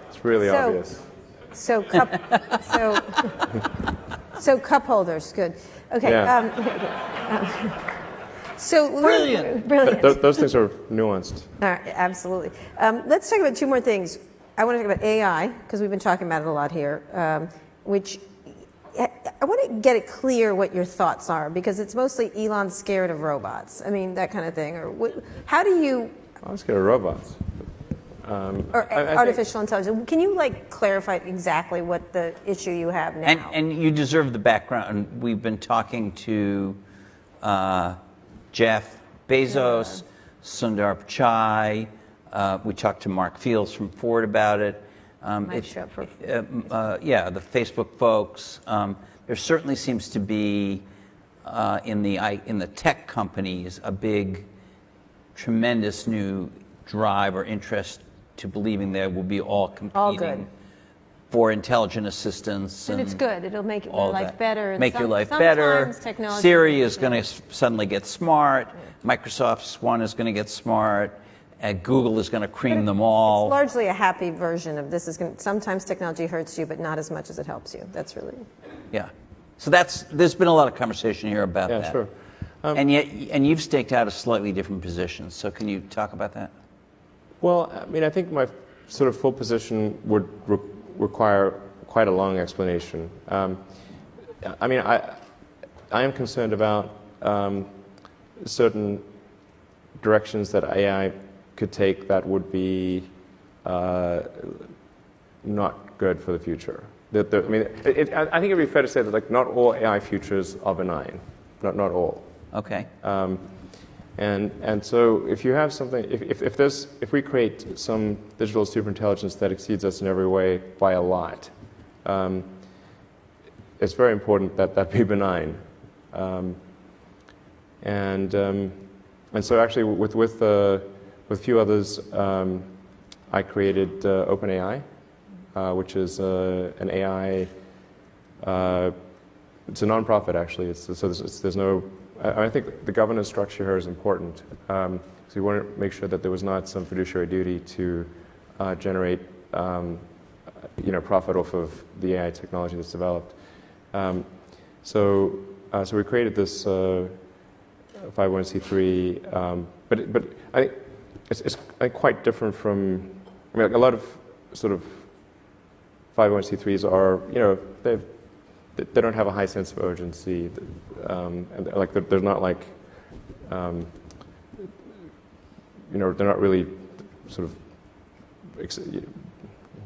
It's really So- obvious. So cup, so cup holders, good. Okay. Yeah. So Brilliant. brilliant. Those things are nuanced. All right, absolutely. Let's talk about two more things. I want to talk about AI because we've been talking about it a lot here. Which I want to get it clear what your thoughts are because it's mostly Elon scared of robots. I mean that kind of thing. Or how do you? I'm scared of robots. Or I think- artificial intelligence. Can you clarify exactly what the issue you have now? And you deserve the background. We've been talking to Jeff Bezos, Sundar Pichai. We talked to Mark Fields from Ford about it. Might show up for- Yeah, the Facebook folks. There certainly seems to be in the tech companies a big, tremendous new drive or interest to believing they will be all competing good. for intelligent assistance. And it's good. It'll make your all life that. better. And Make your life better. sometimes technology Siri makes is going to suddenly get smart. Microsoft's one is going to get smart. Google is going to cream them all. It's largely a happy version of this. Sometimes technology hurts you, but not as much as it helps you. That's really. Yeah. So there's been a lot of conversation here about Yeah, that. sure. And you've staked out a slightly different position. So can you talk about that? Well, I mean, I think my sort of full position would require quite a long explanation. I mean, I am concerned about certain directions that AI could take that would be not good for the future. I mean, I think it'd be fair to say that not all AI futures are benign, not all. Okay. And so if you have something, if we create some digital superintelligence that exceeds us in every way by a lot, it's very important that that be benign. And so actually with a few others, I created OpenAI, which is an AI. It's a nonprofit actually. There's no. I think the governance structure here is important. So we want to make sure that there was not some fiduciary duty to generate, profit off of the AI technology that's developed. So we created this 501c3, but I think it's quite different from. I mean, a lot of sort of 501c3s are, they don't have a high sense of urgency, and they're not they're not really sort of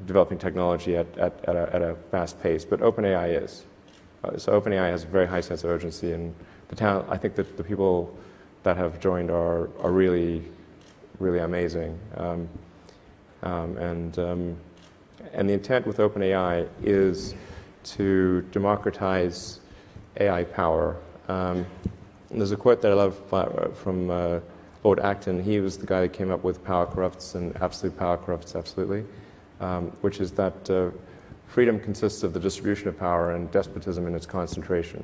developing technology at a fast pace. But OpenAI is. So OpenAI has a very high sense of urgency, and I think that the people that have joined are really, really amazing. And the intent with OpenAI is to democratize AI power. There's a quote that I love from Lord Acton. He was the guy that came up with power corrupts and absolute power corrupts absolutely, which is that freedom consists of the distribution of power and despotism in its concentration.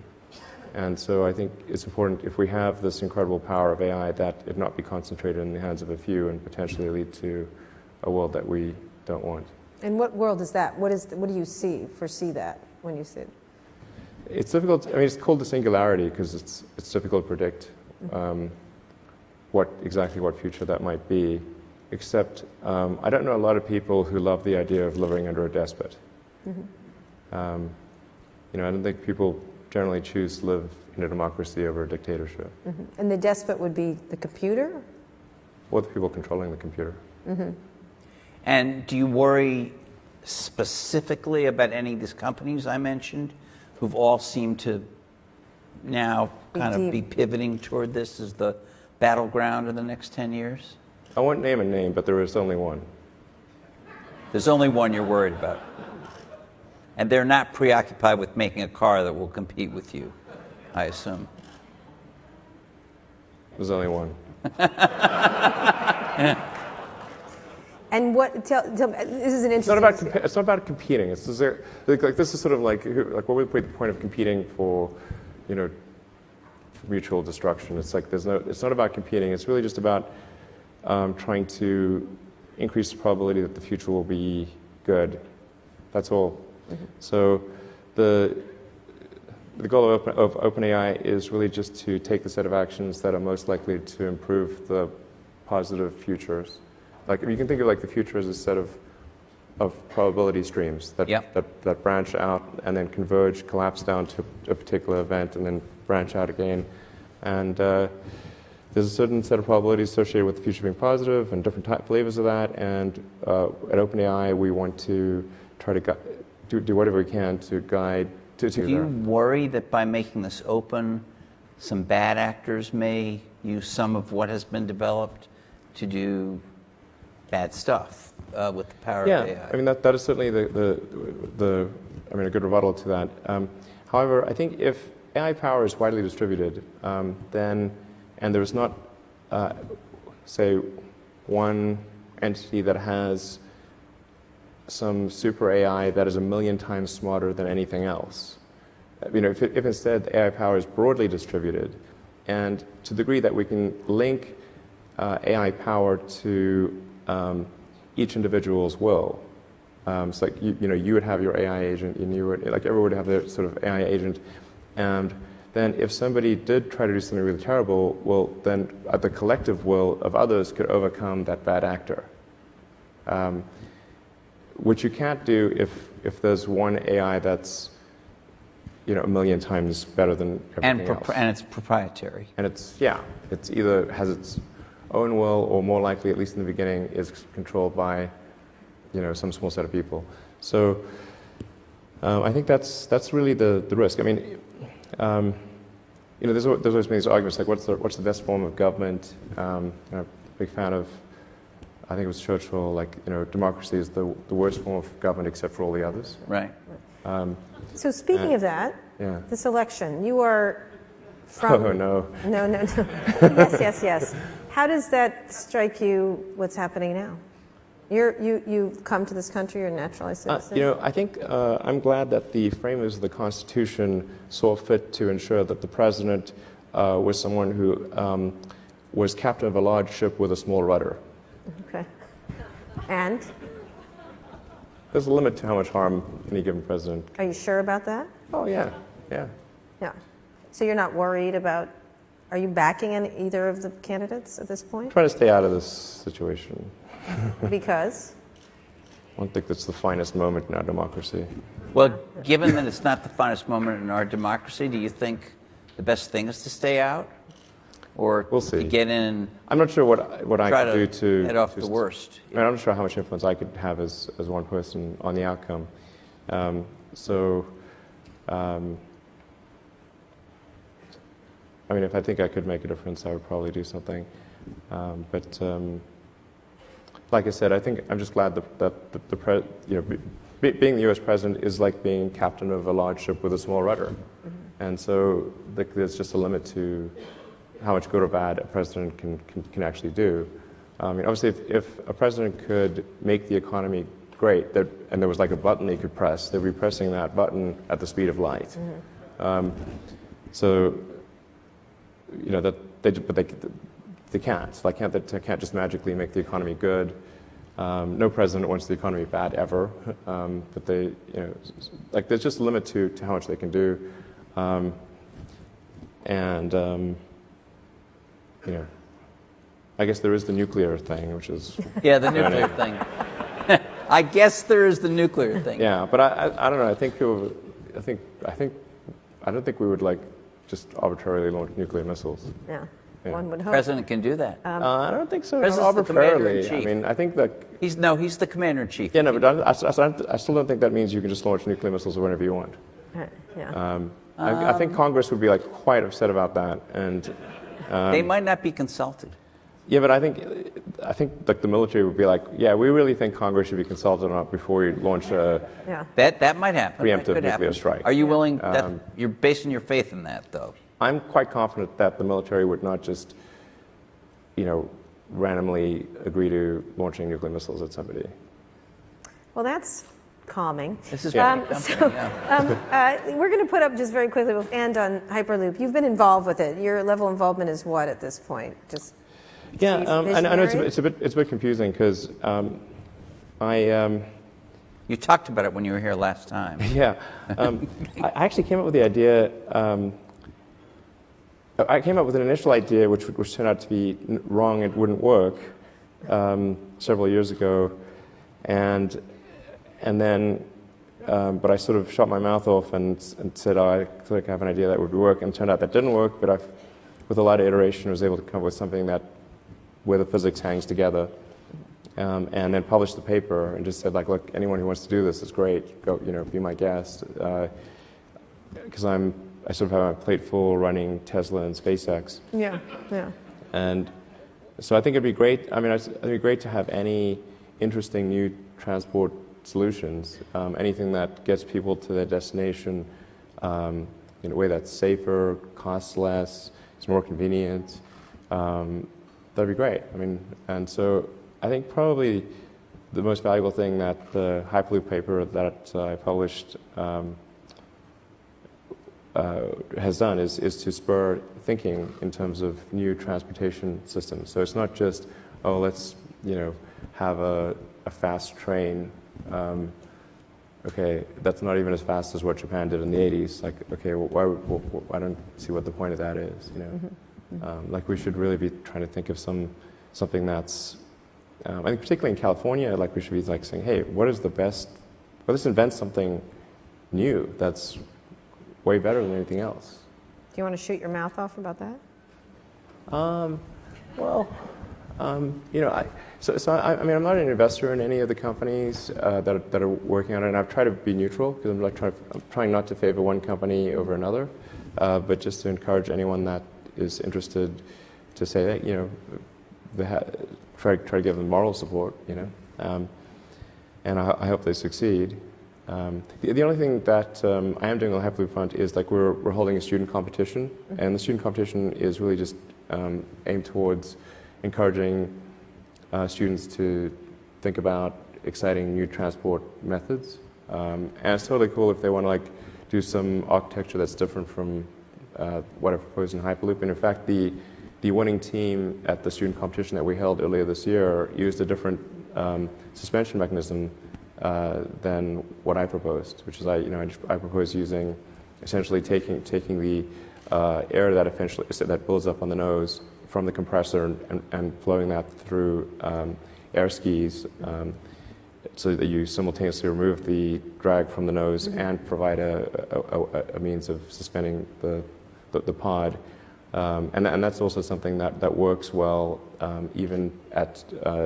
And so I think it's important, if we have this incredible power of AI, that it not be concentrated in the hands of a few and potentially lead to a world that we don't want. And what world is that? What do you foresee that when you see it? It's difficult. I mean, it's called the singularity because it's difficult to predict exactly what future that might be. Except I don't know a lot of people who love the idea of living under a despot. I don't think people generally choose to live in a democracy over a dictatorship. And the despot would be the computer? Or the people controlling the computer. And do you worry specifically about any of these companies I mentioned, who've all seemed to now kind of be pivoting toward this as the battleground in the next 10 years? I won't name a name, but there is only one. There's only one you're worried about. And they're not preoccupied with making a car that will compete with you, I assume. There's only one. And tell me, this is an It's interesting... it's not about competing. This is sort of like what would be the point of competing for, mutual destruction? It's like it's not about competing. It's really just about trying to increase the probability that the future will be good. That's all. So the goal of OpenAI is really just to take the set of actions that are most likely to improve the positive futures. Like you can think of the future as a set of probability streams that branch out and then converge, collapse down to a particular event, and then branch out again. And there's a certain set of probabilities associated with the future being positive and different flavors of that. And at OpenAI, we want to try to do whatever we can to guide to Do you worry that by making this open, some bad actors may use some of what has been developed to do bad stuff with the power of AI? I mean, that is certainly a good rebuttal to that. However, I think if AI power is widely distributed, and there's not, say, one entity that has some super AI that is 1 million times smarter than anything else. If instead AI power is broadly distributed, and to the degree that we can link AI power to each individual's will. It's like you would have your AI agent, and everyone would have their sort of AI agent, and then if somebody did try to do something really terrible, well, then the collective will of others could overcome that bad actor. Which you can't do if there's one AI that's 1 million times better than everything else. And it's proprietary. And it's either has its own will, or more likely, at least in the beginning, is controlled by some small set of people. So I think that's really the risk. I mean, there's always been these arguments like what's the best form of government? I'm a big fan of, I think it was Churchill, democracy is the worst form of government except for all the others. Right. So speaking of that, this election, you are from... Oh, no. No. Yes. How does that strike you, what's happening now? You've come to this country, you're a naturalized citizen? I think I'm glad that the framers of the Constitution saw fit to ensure that the president was someone who was captain of a large ship with a small rudder. Okay. And? There's a limit to how much harm any given president. Are you sure about that? Oh, yeah. Yeah. So you're not worried about, are you backing either of the candidates at this point? Try to stay out of this situation. Because? I don't think that's the finest moment in our democracy. Well, given that it's not the finest moment in our democracy, do you think the best thing is to stay out? Or we'll see. To get in? I'm not sure what I could do to head off the worst. I'm not sure how much influence I could have as one person on the outcome. If I think I could make a difference, I would probably do something. Like I said, I think I'm just glad that being the U.S. president is like being captain of a large ship with a small rudder, and so there's just a limit to how much good or bad a president can actually do. Obviously, if a president could make the economy great, and there was like a button they could press, they'd be pressing that button at the speed of light. But they can't. They can't just magically make the economy good. No president wants the economy bad ever, but they, you know, like there's just a limit to how much they can do, you know, I guess there is the nuclear thing, which is Yeah, the nuclear thing. I guess there is the nuclear thing. yeah, but I don't know. I think people, I don't think we would like just arbitrarily launch nuclear missiles. Yeah, Yeah. one would The hope. president can do that. I don't think so. Not President's the commander in arbitrarily. I chief. mean, I think that. He's the commander in chief. Yeah, no, but I still don't think that means you can just launch nuclear missiles whenever you want. Right, yeah. I think Congress would be like quite upset about that, and They might not be consulted. yeah, but I think like the military would be like, yeah, we really think Congress should be consulted on it before we launch a. Yeah. That might happen. That Preemptive could nuclear happen. strike. Are you willing? You're basing your faith in that, though. I'm quite confident that the military would not just, you know, randomly agree to launching nuclear missiles at somebody. Well, that's calming. This is Yeah. very comforting, yeah. We're going to put up, just very quickly, we'll end on Hyperloop. You've been involved with it. Your level of involvement is what at this point? Just Yeah, chief I know visionary? it's a bit confusing because You talked about it when you were here last time. yeah, I actually came up with the idea. I came up with an initial idea which turned out to be wrong. It wouldn't work several years ago, and then but I sort of shot my mouth off and said, oh, I feel like I have an idea that would work, and it turned out that didn't work. But with a lot of iteration, was able to come up with something where the physics hangs together. And then published the paper and just said, like, look, anyone who wants to do this is great. Go, you know, be my guest. Because I sort of have my plate full running Tesla and SpaceX. yeah, yeah. And so I think it'd be great. I mean, it'd be great to have any interesting new transport solutions, anything that gets people to their destination in a way that's safer, costs less, is more convenient. That'd be great. I mean, and so I think probably the most valuable thing that the Hyperloop paper that I published has done is to spur thinking in terms of new transportation systems. So it's not just, oh, let's, you know, have a fast train. Okay, that's not even as fast as what Japan did in the 80s. Like, okay, well, I don't see what the point of that is, you know. Mm-hmm. Like, we should really be trying to think of something that's, I think particularly in California, like, we should be like saying, hey, what is the best, well, let's invent something new that's way better than anything else. Do you want to shoot your mouth off about that? You know, I mean, I'm not an investor in any of the companies that are working on it, and I've tried to be neutral because I'm trying not to favor one company over another, but just to encourage anyone that is interested to say that, you know, try to give them moral support, you know, and I hope they succeed. The only thing that I am doing on the Hyperloop front is, like, we're holding a student competition, and the student competition is really just aimed towards encouraging students to think about exciting new transport methods. And it's totally cool if they want to, like, do some architecture that's different from what I proposed in Hyperloop. And in fact, the winning team at the student competition that we held earlier this year used a different suspension mechanism than what I proposed, which is I proposed using, essentially taking the air that builds up on the nose from the compressor and flowing that through air skis, so that you simultaneously remove the drag from the nose and provide a means of suspending the pod. And that's also something that works well even at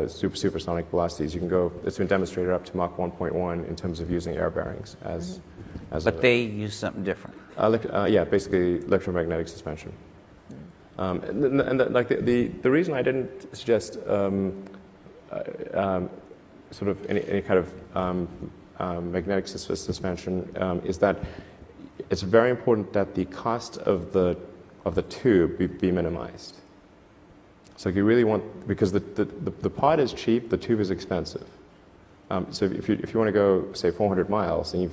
supersonic velocities. You can go. It's been demonstrated up to Mach 1.1 in terms of using air bearings as. But they use something different. Yeah, basically electromagnetic suspension. The reason I didn't suggest sort of any kind of magnetic suspension is that it's very important that the cost of the tube be minimized. So you really want, because the pod is cheap, the tube is expensive. So if you want to go, say, 400 miles and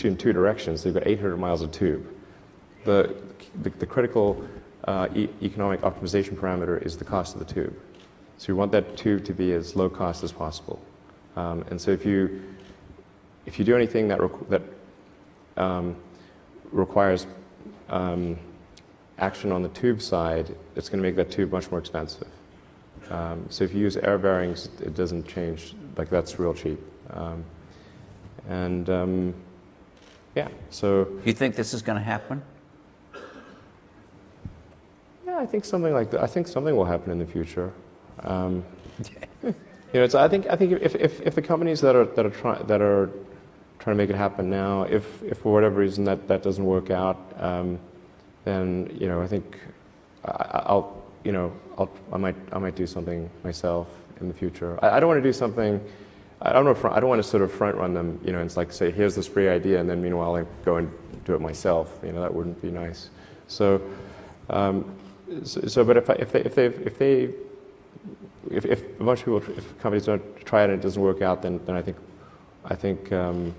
in two directions, so you've got 800 miles of tube. The critical economic optimization parameter is the cost of the tube. So you want that tube to be as low cost as possible. And so if you do anything that requires action on the tube side, it's going to make that tube much more expensive. So if you use air bearings, it doesn't change. Like, that's real cheap. Yeah, so... You think this is going to happen? Yeah, I think something like that. I think something will happen in the future. I think if the companies that are trying to make it happen now, if for whatever reason that doesn't work out, then I think I might do something myself in the future. I don't want to do something. I don't want to sort of front run them. It's like, say, here's this free idea, and then meanwhile I go and do it myself. That wouldn't be nice. So, but if a bunch of people, if companies don't try it and it doesn't work out, then I think I'll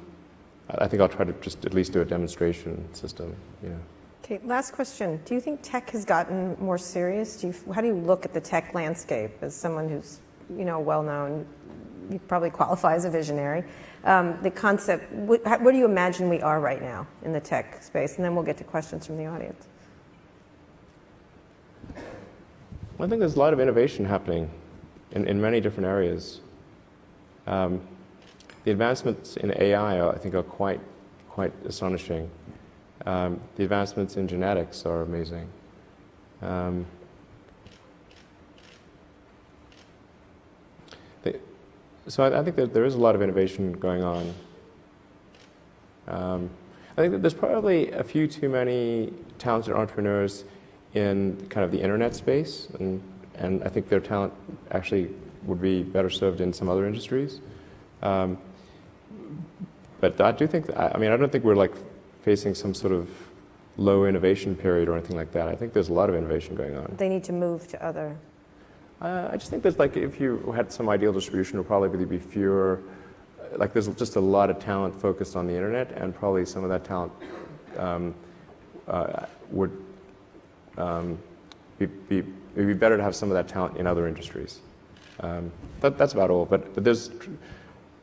try to just at least do a demonstration system. Okay, last question. Do you think tech has gotten more serious? How do you look at the tech landscape as someone who's well known? You probably qualify as a visionary. The concept. Where do you imagine we are right now in the tech space? And then we'll get to questions from the audience. I think there's a lot of innovation happening in many different areas. The advancements in AI, I think, are quite astonishing. The advancements in genetics are amazing. So I think that there is a lot of innovation going on. I think that there's probably a few too many talented entrepreneurs in kind of the internet space, and I think their talent actually would be better served in some other industries. But I do think, I don't think we're like facing some sort of low innovation period or anything like that. I think there's a lot of innovation going on. They need to move to other. I just think there's like, if you had some ideal distribution, it would probably be fewer. Like, there's just a lot of talent focused on the internet, and probably some of that talent would it'd be better to have some of that talent in other industries. That's about all. But there's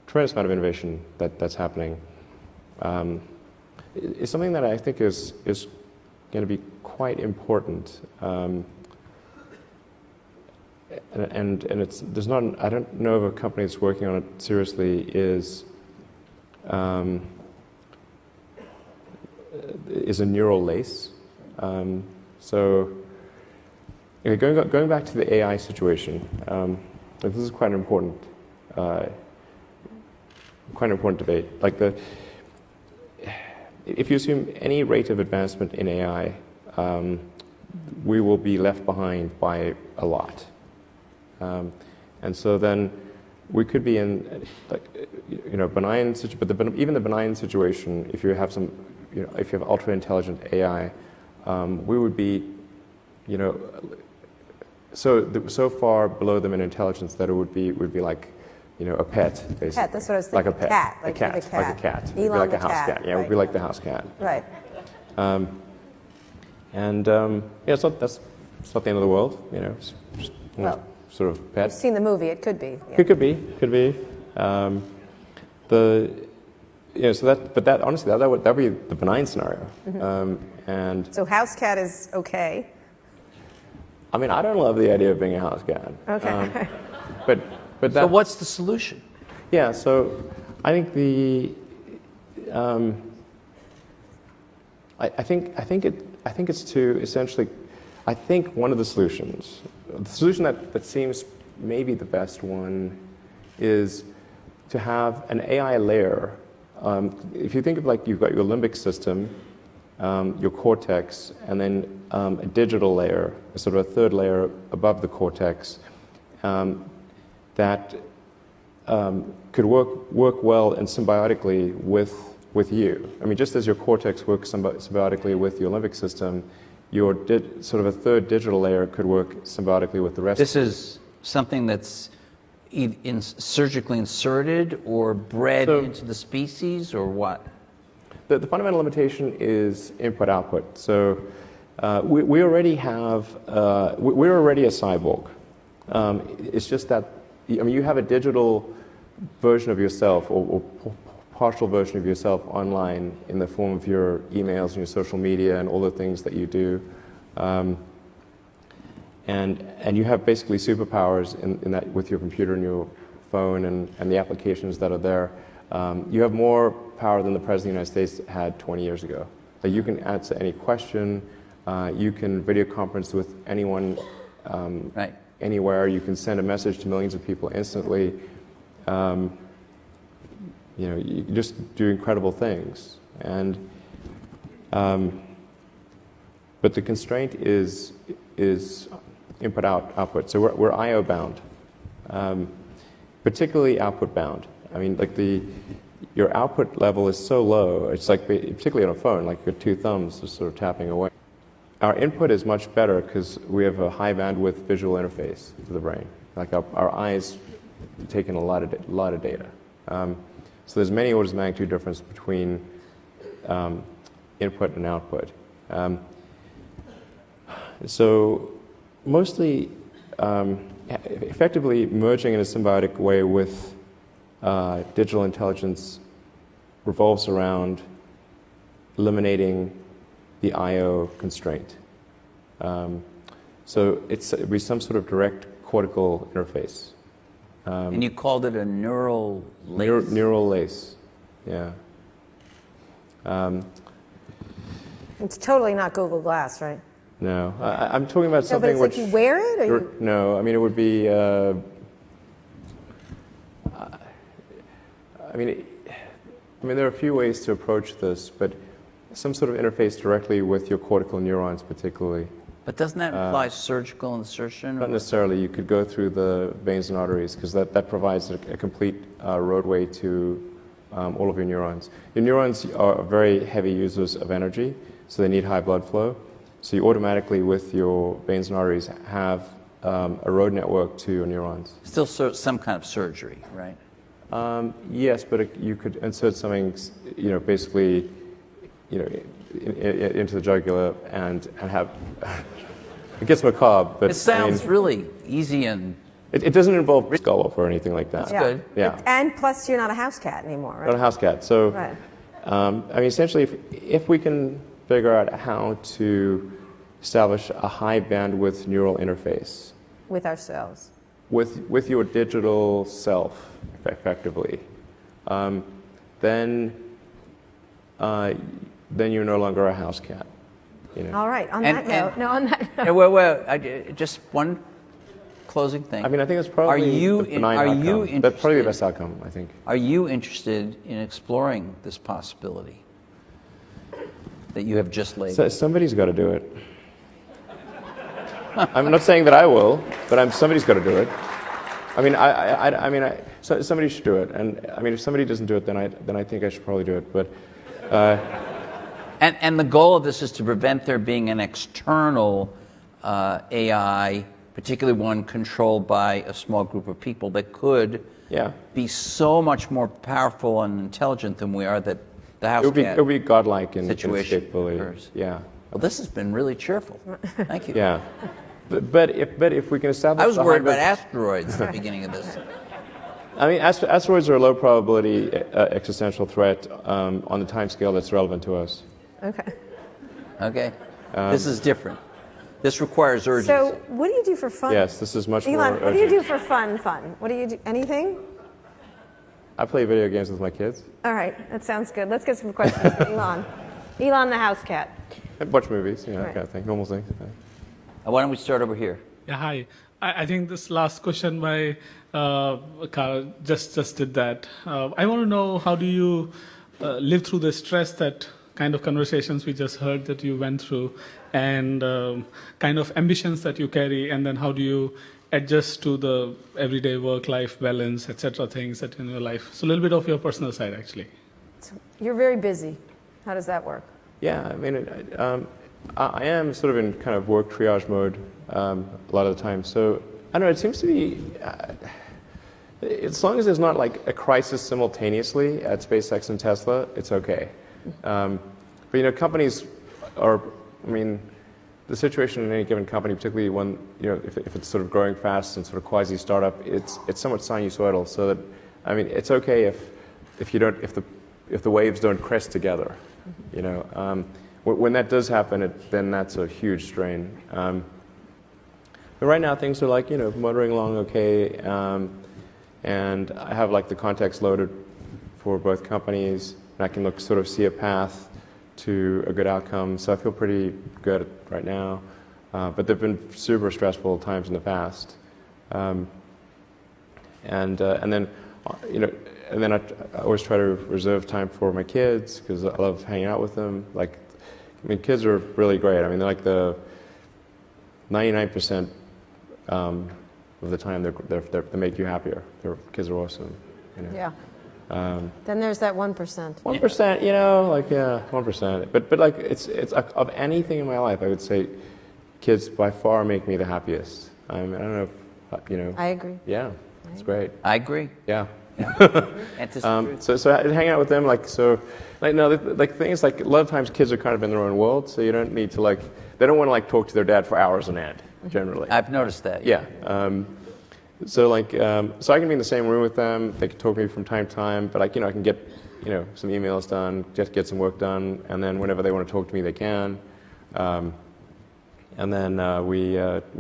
tremendous amount of innovation that's happening. It's something that I think is going to be quite important. And there's not. I don't know of a company that's working on it seriously. Is a neural lace. So going back to the AI situation, this is quite an important debate. Like, if you assume any rate of advancement in AI, we will be left behind by a lot. And so then we could be in, benign situation, but even the benign situation, if you have if you have ultra intelligent AI, we would be, so far below them in intelligence that it would be like, a pet, basically. Pet, that's what I was thinking. Like a pet. Cat. Like a cat. Elon, like the a house cat. Yeah, it would be like the house cat. Right. That's not the end of the world, It's just, Well, sort of pet. I've seen the movie. It could be. Yeah. It could be. But honestly, that would be the benign scenario. Mm-hmm. And So house cat is okay. I don't love the idea of being a house cat. Okay. But that. So what's the solution? Yeah. So I think I think it's to essentially. I think one of the solutions, the solution that seems maybe the best one, is to have an AI layer. If you think of, like, you've got your limbic system, your cortex, and then a digital layer, sort of a third layer above the cortex, that could work well and symbiotically with you. Just as your cortex works symbiotically with your limbic system, your sort of a third digital layer could work symbiotically with the rest. This is something that's surgically inserted or bred into the species, or what? The fundamental limitation is input-output. So we already have, we're already a cyborg. It's just that, I mean, you have a digital version of yourself or partial version of yourself online in the form of your emails and your social media and all the things that you do. And you have basically superpowers in that with your computer and your phone and the applications that are there. You have more power than the President of the United States had 20 years ago. Like you can answer any question, you can video conference with anyone Right. anywhere, you can send a message to millions of people instantly. You know, you just do incredible things. And but the constraint is input output. So we're I/O bound, particularly output bound. I mean, like your output level is so low. It's like, particularly on a phone, like your two thumbs are sort of tapping away. Our input is much better because we have a high bandwidth visual interface to the brain. Like our eyes take in a lot of data. So there's many orders of magnitude difference between input and output. So mostly, effectively merging in a symbiotic way with digital intelligence revolves around eliminating the I/O constraint. So it'd be some sort of direct cortical interface. And you called it a neural lace? Neural lace, yeah. It's totally not Google Glass, right? No, I'm talking about No, but something it's which... like you wear it? Or you... No, I mean, it would be... I mean, there are a few ways to approach this, but some sort of interface directly with your cortical neurons particularly. But doesn't that imply surgical insertion? Not necessarily. You could go through the veins and arteries because that provides a complete roadway to all of your neurons. Your neurons are very heavy users of energy, so they need high blood flow. So you automatically, with your veins and arteries, have a road network to your neurons. Still some kind of surgery, right? Yes, but you could insert something, basically, into the jugular and have. It gets macabre, but it sounds really easy and. It doesn't involve skull off or anything like that. That's good. Yeah. And plus, you're not a house cat anymore, right? Not a house cat. So, right. I mean, essentially, if we can figure out how to establish a high bandwidth neural interface With ourselves. with your digital self, effectively, then you're no longer a house cat. All right. On that note, Well, just one closing thing. I mean, I think it's probably the benign outcome. That's probably the best outcome, I think. Are you interested in exploring this possibility that you have just laid? So somebody's got to do it. I'm not saying that I will, but somebody's got to do it. I mean, somebody should do it. And I mean, if somebody doesn't do it, then I think I should probably do it. But. And the goal of this is to prevent there being an external AI, particularly one controlled by a small group of people that could be so much more powerful and intelligent than we are that the house cat it would be godlike in its situation capability. occurs. Yeah. Well, this has been really cheerful. Thank you. Yeah. But if we can establish... I was worried about asteroids at the beginning of this. I mean, asteroids are a low probability existential threat on the time scale that's relevant to us. okay. Okay. This is different. This requires urgency. So, what do you do for fun? Yes, this is much more Elon, urgent. what do you do for fun? What do you do? Anything? I play video games with my kids. All right, that sounds good. Let's get some questions for Elon. Elon the house cat. I watch movies, that Right. kind of thing, normal things. Why don't we start over here? Yeah, hi. I think this last question by Carl just did that. I want to know, how do you live through the stress that kind of conversations we just heard that you went through, and kind of ambitions that you carry, and then how do you adjust to the everyday work-life balance, etc., things that in your life? So a little bit of your personal side, actually. So you're very busy. How does that work? Yeah, I mean, I am sort of in kind of work triage mode a lot of the time. So, I don't know, it seems to be, as long as there's not like a crisis simultaneously at SpaceX and Tesla, it's okay. But, companies are, I mean, the situation in any given company, particularly when, if it's sort of growing fast and sort of quasi-startup, it's somewhat sinusoidal. So that, I mean, it's okay if the waves don't crest together, When that does happen, then that's a huge strain. But right now things are like, motoring along okay, and I have like the context loaded for both companies, and I can sort of see a path to a good outcome. So I feel pretty good right now. But there've been super stressful times in the past. And then I always try to reserve time for my kids because I love hanging out with them. Kids are really great. I mean, they're like the 99% of the time they make you happier. Their kids are awesome. Yeah. Then there's that 1%. 1%, 1%. But like it's of anything in my life, I would say, kids by far make me the happiest. I don't know if I agree. Yeah, it's great. I agree. Yeah. So I hang out with them the thing is, a lot of times kids are kind of in their own world, so you don't need to they don't want to talk to their dad for hours on end generally. I've noticed that. Yeah. So I can be in the same room with them. They can talk to me from time to time, but I can get some emails done, just get some work done, and then whenever they want to talk to me, they can. And then we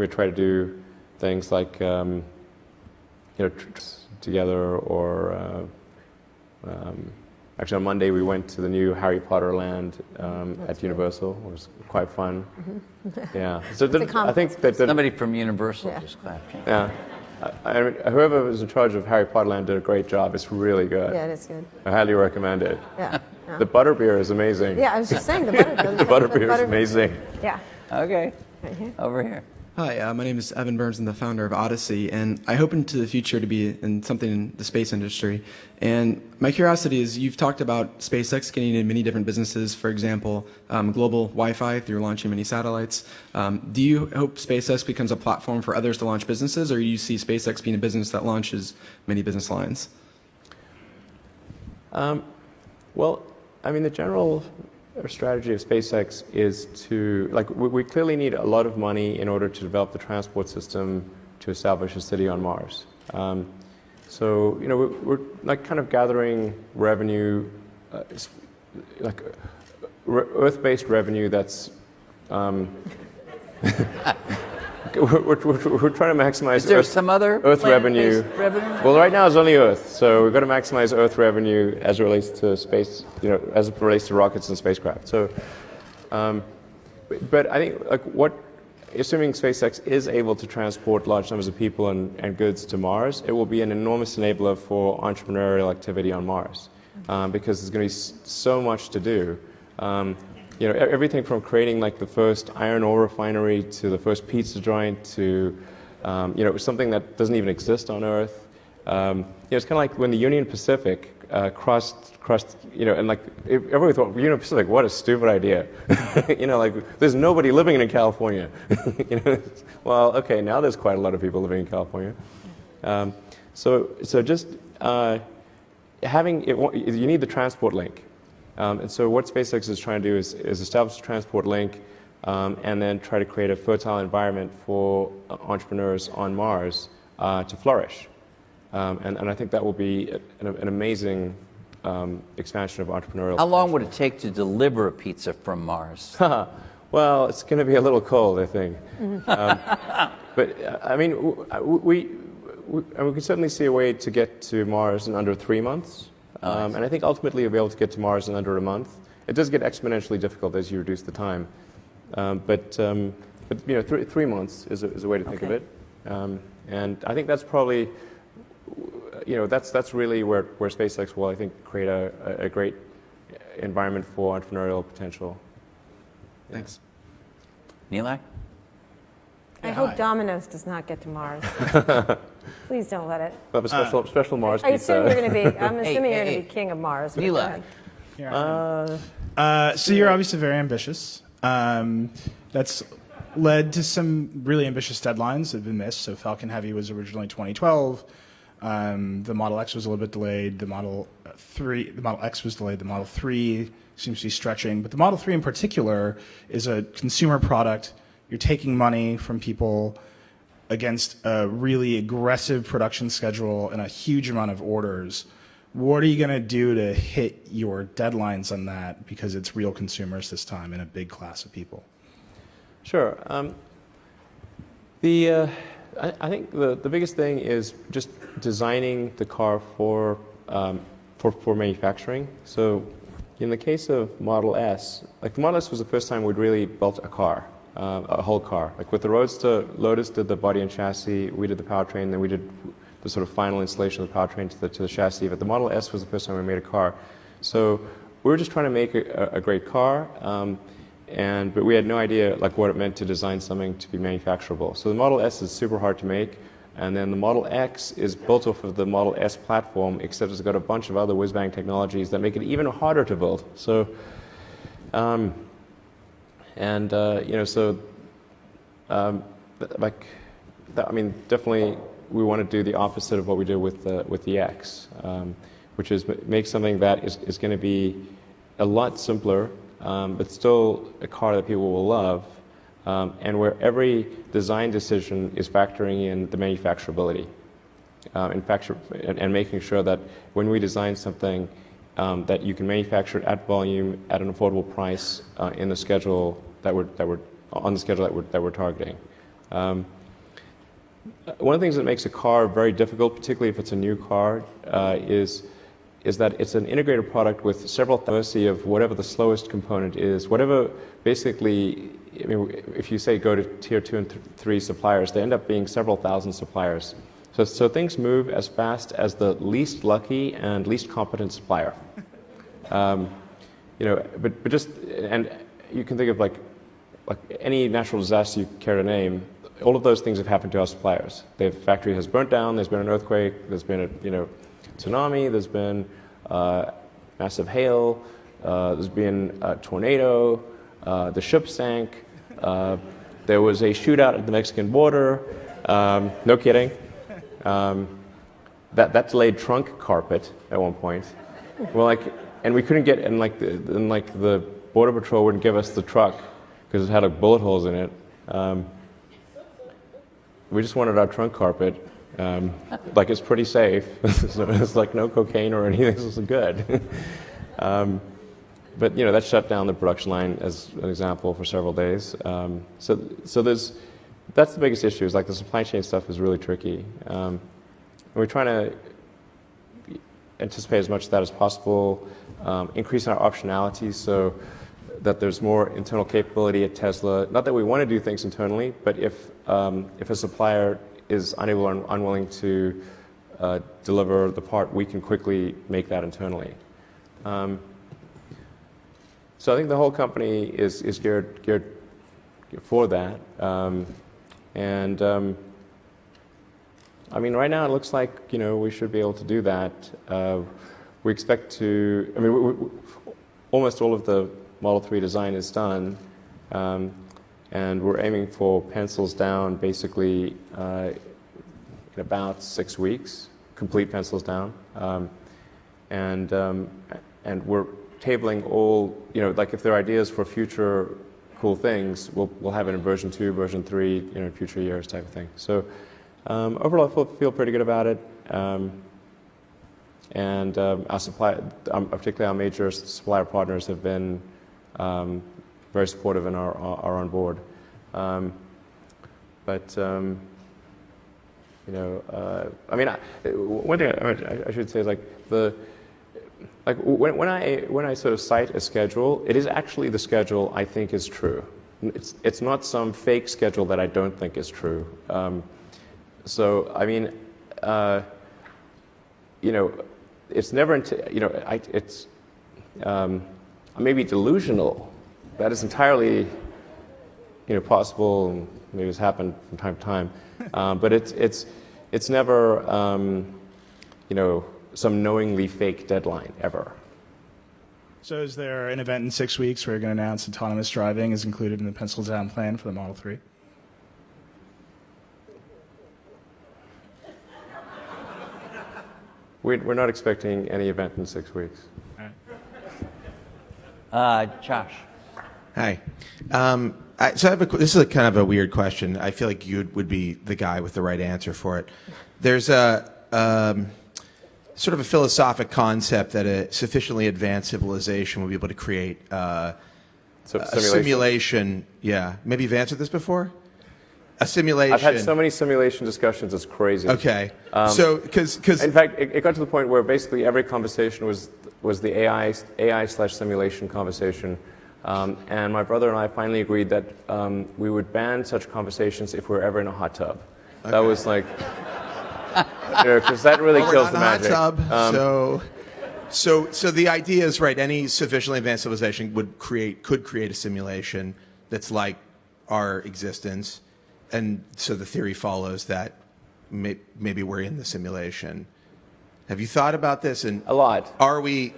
try to do things like trips together, or actually on Monday we went to the new Harry Potter land at Universal. It was quite fun. Mm-hmm. Yeah. So I think that somebody from Universal just clapped. Yeah. I mean, whoever was in charge of Harry Potter land did a great job. It's really good. Yeah, it is good. I highly recommend it. Yeah. The butterbeer is amazing. Yeah, I was just saying the butterbeer. The butterbeer is amazing. Yeah. Okay. Right here. Over here. Hi, my name is Evan Burns. I'm the founder of Odyssey, and I hope into the future to be in something in the space industry. And my curiosity is, you've talked about SpaceX getting into many different businesses, for example, global Wi-Fi through launching many satellites. Do you hope SpaceX becomes a platform for others to launch businesses, or do you see SpaceX being a business that launches many business lines? Well, I mean, the general strategy of SpaceX is to, we clearly need a lot of money in order to develop the transport system to establish a city on Mars. So, we're kind of gathering revenue, Earth-based revenue that's, we're trying to maximize. Is there some other Earth revenue? revenue? Well, right now it's only Earth, so we've got to maximize Earth revenue as it relates to space, as it relates to rockets and spacecraft. So, but I think assuming SpaceX is able to transport large numbers of people and goods to Mars, it will be an enormous enabler for entrepreneurial activity on Mars, because there's going to be so much to do. Everything from creating the first iron ore refinery to the first pizza joint to, something that doesn't even exist on Earth. It's kind of like when the Union Pacific crossed, and everybody thought, Union Pacific, what a stupid idea. There's nobody living in California. Well, okay, now there's quite a lot of people living in California. So just you need the transport link. And so what SpaceX is trying to do is establish a transport link, and then try to create a fertile environment for entrepreneurs on Mars to flourish. And I think that will be an amazing expansion of entrepreneurial. How long would it take to deliver a pizza from Mars? Well, it's going to be a little cold, I think. But I mean, we can certainly see a way to get to Mars in under 3 months. And I think ultimately you'll be able to get to Mars in under a month. It does get exponentially difficult as you reduce the time. But 3 months is a way to think of it. And I think that's probably, that's really where SpaceX will, I think, create a great environment for entrepreneurial potential. Yeah. Thanks. Nilay? I hope Domino's does not get to Mars. Please don't let it. We'll have a special Mars I pizza. assume you're going to be. I'm assuming you're going hey. to be king of Mars. but Nilay. go ahead. So you're obviously very ambitious. That's led to some really ambitious deadlines that have been missed. So Falcon Heavy was originally 2012. The Model X was a little bit delayed. The Model X was delayed. The Model 3 seems to be stretching. But the Model 3 in particular is a consumer product. You're taking money from people against a really aggressive production schedule and a huge amount of orders. What are you going to do to hit your deadlines on that, because it's real consumers this time and a big class of people? Sure. I think the biggest thing is just designing the car for manufacturing. So in the case of Model S, like the Model S was the first time we'd really built a car, a whole car. Like with the Roadster, Lotus did the body and chassis, we did the powertrain, then we did the sort of final installation of the powertrain to the chassis. But the Model S was the first time we made a car. So we were just trying to make a great car, but we had no idea like what it meant to design something to be manufacturable. So the Model S is super hard to make, and then the Model X is built off of the Model S platform, except it's got a bunch of other whiz-bang technologies that make it even harder to build. So, definitely we want to do the opposite of what we did with the X, which is make something that is going to be a lot simpler, but still a car that people will love, and where every design decision is factoring in the manufacturability, and making sure that when we design something, that you can manufacture it at volume at an affordable price in the schedule that we're targeting. One of the things that makes a car very difficult, particularly if it's a new car, is that it's an integrated product with several mercy of whatever the slowest component is. Whatever, basically, I mean, if you say go to tier 2 and 3 suppliers, they end up being several thousand suppliers. So things move as fast as the least lucky and least competent supplier. But just, and you can think of like any natural disaster you care to name. All of those things have happened to our suppliers. Their factory has burnt down. There's been an earthquake. There's been a tsunami. There's been massive hail. There's been a tornado. The ship sank. There was a shootout at the Mexican border. No kidding. That delayed trunk carpet at one point. Well, and we couldn't get, and the border patrol wouldn't give us the truck because it had bullet holes in it. We just wanted our trunk carpet. It's pretty safe. So it's like no cocaine or anything. This is good. But that shut down the production line as an example for several days. So that's the biggest issue. Is like the supply chain stuff is really tricky. And we're trying to anticipate as much of that as possible, increase our optionality so that there's more internal capability at Tesla. Not that we want to do things internally, but if a supplier is unable or unwilling to deliver the part, we can quickly make that internally. So I think the whole company is geared for that. Right now it looks like we should be able to do that. We expect to. Almost all of the Model 3 design is done, and we're aiming for pencils down basically in about 6 weeks, complete pencils down, and we're tabling all, if there are ideas for future cool things, we'll have it in version 2, version 3, future years type of thing. So overall, I feel pretty good about it. And our supply, particularly our major supplier partners, have been very supportive and are on board. One thing I should say is when I sort of cite a schedule, it is actually the schedule I think is true. It's not some fake schedule that I don't think is true. It's never, it's maybe delusional. That is entirely, possible. And maybe it's happened from time to time, but it's never, some knowingly fake deadline ever. So is there an event in 6 weeks where you're going to announce autonomous driving is included in the pencil down plan for the Model 3? We're not expecting any event in 6 weeks. Josh. Hi. So I have this is a kind of a weird question. I feel like you would be the guy with the right answer for it. There's a sort of a philosophic concept that a sufficiently advanced civilization will be able to create a simulation. Yeah, maybe you've answered this before. A simulation. I've had so many simulation discussions, it's crazy. Okay. So, because in fact, it got to the point where basically every conversation was the AI/simulation conversation. And my brother and I finally agreed that we would ban such conversations if we were ever in a hot tub. Okay. That was like, because that really kills the magic. Hot tub. So the idea is right. Any sufficiently advanced civilization could create a simulation that's like our existence. And so the theory follows that maybe we're in the simulation. Have you thought about this? And a lot. Are we?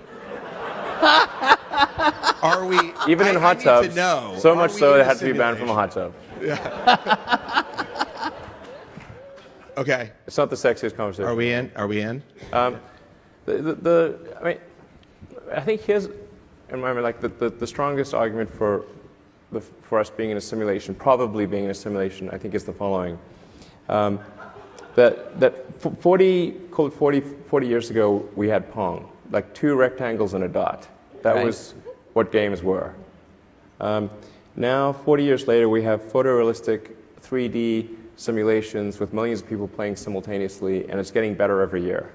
Even in hot tubs? Know, so much so it had to be banned from a hot tub. Yeah. Okay. It's not the sexiest conversation. Are we in? Are we in? I mean, I think here's, in my mind, like the strongest argument for us being in a simulation, probably being in a simulation, I think is the following. That 40 years ago, we had Pong, like 2 rectangles and a dot. That Right. was what games were. Now, 40 years later, we have photorealistic 3D simulations with millions of people playing simultaneously, and it's getting better every year.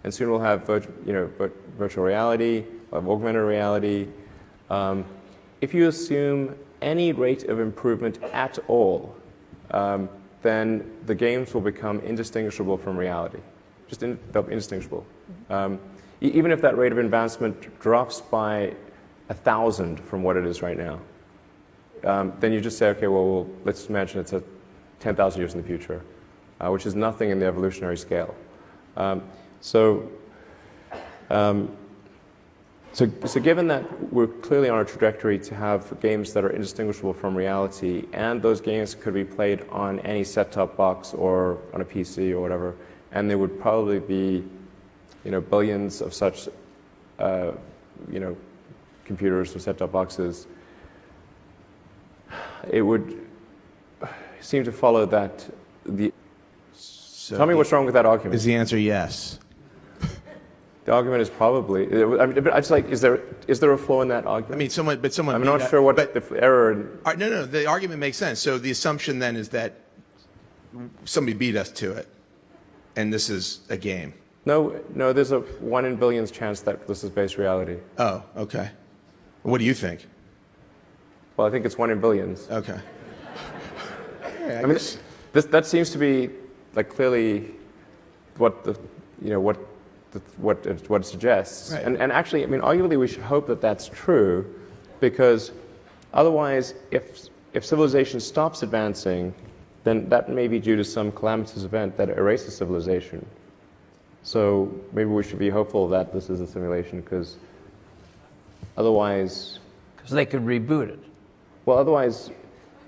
And soon we'll have virtual reality, we'll have augmented reality. If you assume any rate of improvement at all, then the games will become indistinguishable from reality. They'll be indistinguishable. Even if that rate of advancement drops by 1,000 from what it is right now, then you just say, okay, well, let's imagine it's 10,000 years in the future, which is nothing in the evolutionary scale. So given that we're clearly on a trajectory to have games that are indistinguishable from reality, and those games could be played on any set-top box or on a PC or whatever, and there would probably be, billions of such, computers or set-top boxes, it would seem to follow that tell me what's wrong with that argument. Is the answer yes? The argument is probably. But I just like, is there a flaw in that argument? I mean, someone. I'm not sure what the error. No. The argument makes sense. So the assumption then is that somebody beat us to it, and this is a game. No. There's a 1 in billions chance that this is based reality. Oh, okay. What do you think? Well, I think it's 1 in billions. Okay. I mean, that seems to be like clearly what it suggests. Right. And actually, I mean, arguably, we should hope that that's true, because otherwise, if civilization stops advancing, then that may be due to some calamitous event that erases civilization. So maybe we should be hopeful that this is a simulation, because otherwise... Because they could reboot it. Well, otherwise,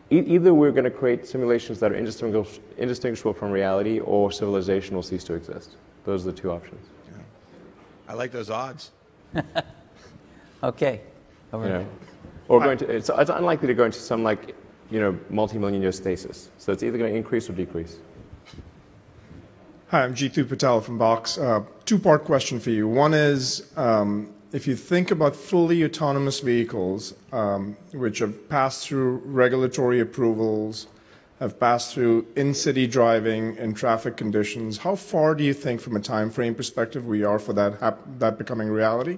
either we're going to create simulations that are indistinguishable from reality, or civilization will cease to exist. Those are the 2 options. I like those odds. Okay. Or it's unlikely to go into some multi-million year stasis. So it's either going to increase or decrease. Hi, I'm Jeetu Patel from Box. 2-part question for you. One is, if you think about fully autonomous vehicles, which have passed through regulatory approvals, have passed through in-city driving and traffic conditions, how far do you think, from a time frame perspective, we are for that becoming reality?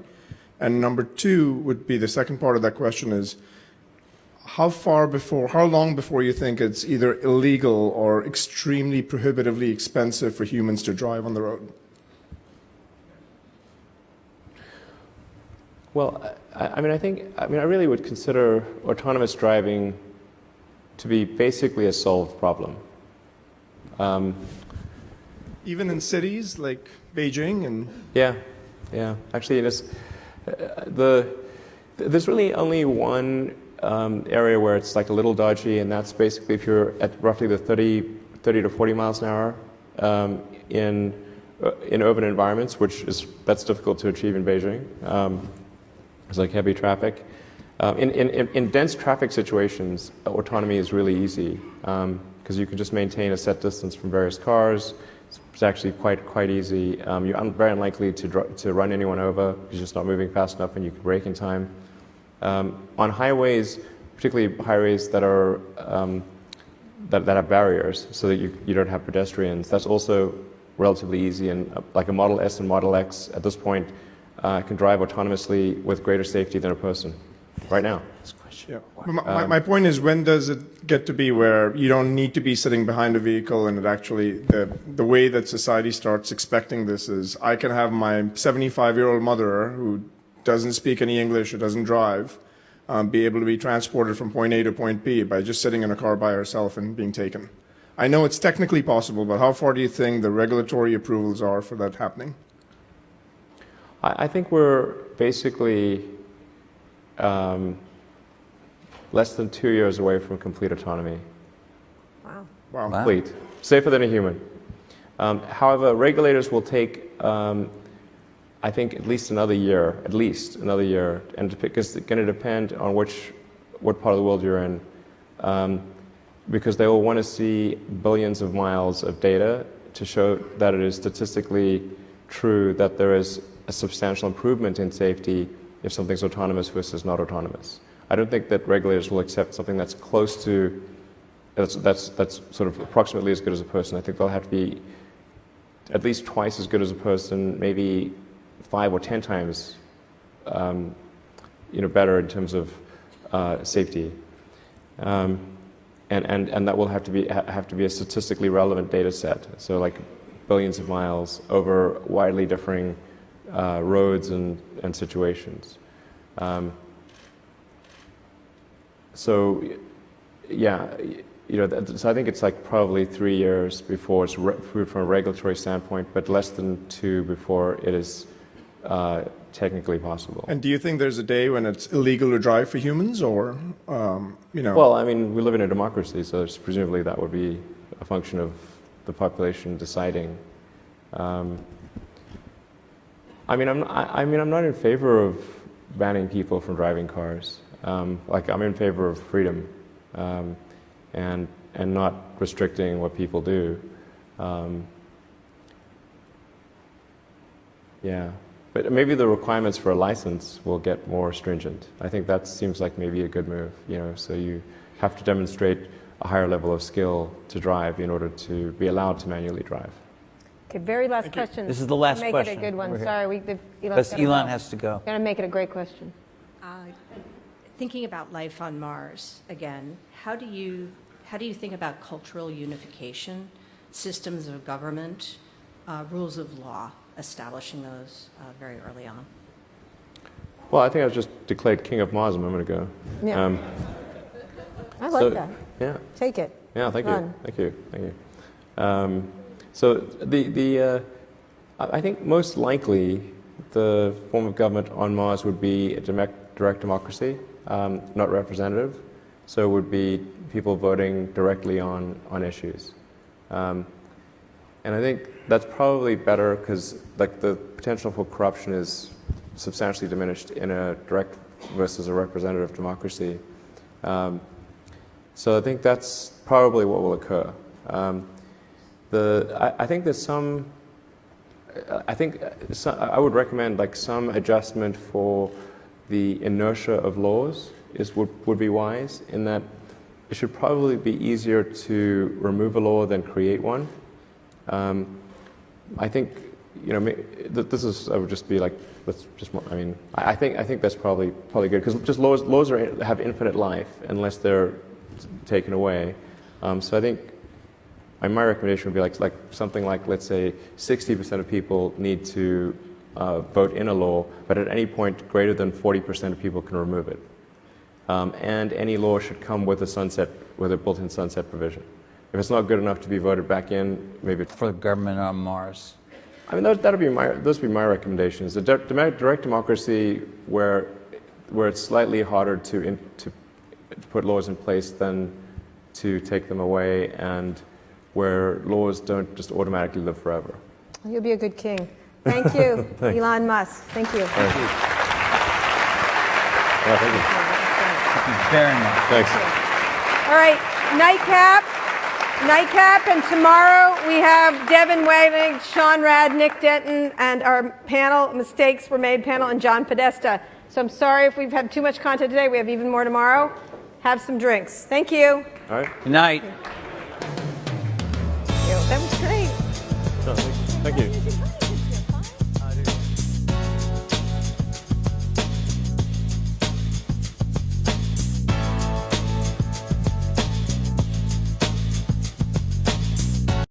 And number 2 would be, the second part of that question is, how long before you think it's either illegal or extremely prohibitively expensive for humans to drive on the road? Well, I really would consider autonomous driving to be basically a solved problem. Even in cities like Beijing and... Yeah. Actually, there's really only one area where it's like a little dodgy, and that's basically if you're at roughly the 30 to 40 miles an hour in urban environments, that's difficult to achieve in Beijing. It's like heavy traffic. In dense traffic situations, autonomy is really easy because you can just maintain a set distance from various cars. It's actually quite easy. You're very unlikely to run anyone over because you're just not moving fast enough and you can brake in time. On highways, particularly highways that are that have barriers so that you don't have pedestrians, that's also relatively easy. And like a Model S and Model X at this point can drive autonomously with greater safety than a person right now. Yeah. My point is, when does it get to be where you don't need to be sitting behind a vehicle, and it actually, the way that society starts expecting this is, I can have my 75-year-old mother who doesn't speak any English or doesn't drive, be able to be transported from point A to point B by just sitting in a car by herself and being taken. I know it's technically possible, but how far do you think the regulatory approvals are for that happening? I think we're basically less than 2 years away from complete autonomy. Wow. Wow. Complete. Safer than a human. However, regulators will take, I think, at least another year, and because it's going to depend on what part of the world you're in, because they will want to see billions of miles of data to show that it is statistically true that there is a substantial improvement in safety if something's autonomous versus not autonomous. I don't think that regulators will accept something that's close to, that's sort of approximately as good as a person. I think they'll have to be at least twice as good as a person, maybe 5 or 10 times, better in terms of safety, and that will have to be a statistically relevant data set. So like billions of miles over widely differing roads and situations. So, yeah, so I think it's like probably 3 years before it's approved from a regulatory standpoint, but less than 2 before it is technically possible. And do you think there's a day when it's illegal to drive for humans, or, Well, I mean, we live in a democracy, so presumably that would be a function of the population deciding. I'm not in favor of banning people from driving cars. I'm in favor of freedom and not restricting what people do. But maybe the requirements for a license will get more stringent. I think that seems like maybe a good move. So you have to demonstrate a higher level of skill to drive in order to be allowed to manually drive. Okay, very last question. This is the last Make question. it a good one. We're here. Sorry, Because Elon has to go. Got to make it a great question. Thinking about life on Mars again, how do you think about cultural unification, systems of government, rules of law, establishing those very early on? Well, I think I was just declared king of Mars a moment ago. Yeah. I like that. Yeah. Take it. Yeah, thank Run. you. So I think most likely the form of government on Mars would be a direct democracy, not representative. So it would be people voting directly on issues. And I think that's probably better because the potential for corruption is substantially diminished in a direct versus a representative democracy. So I think that's probably what will occur. I think there's some. I would recommend some adjustment for the inertia of laws would be wise, in that it should probably be easier to remove a law than create one. I think I would just be I think that's probably good, because just laws have infinite life unless they're taken away. So I think my recommendation would be something like, let's say 60% of people need to vote in a law, but at any point greater than 40% of people can remove it. And any law should come with a built-in sunset provision. If it's not good enough to be voted back in, maybe For the government on Mars. I mean, those would be my recommendations. The direct democracy, where it's slightly harder to put laws in place than to take them away, and where laws don't just automatically live forever. You'll be a good king. Thank you, Elon Musk. Thank you. Thank you. Thank you. Thank you very much. Thanks. All right, nightcap, and tomorrow we have Devin Whaling, Sean Rad, Nick Denton, and our panel, Mistakes Were Made panel, and John Podesta. So I'm sorry if we've had too much content today. We have even more tomorrow. Have some drinks. Thank you. All right. Good night.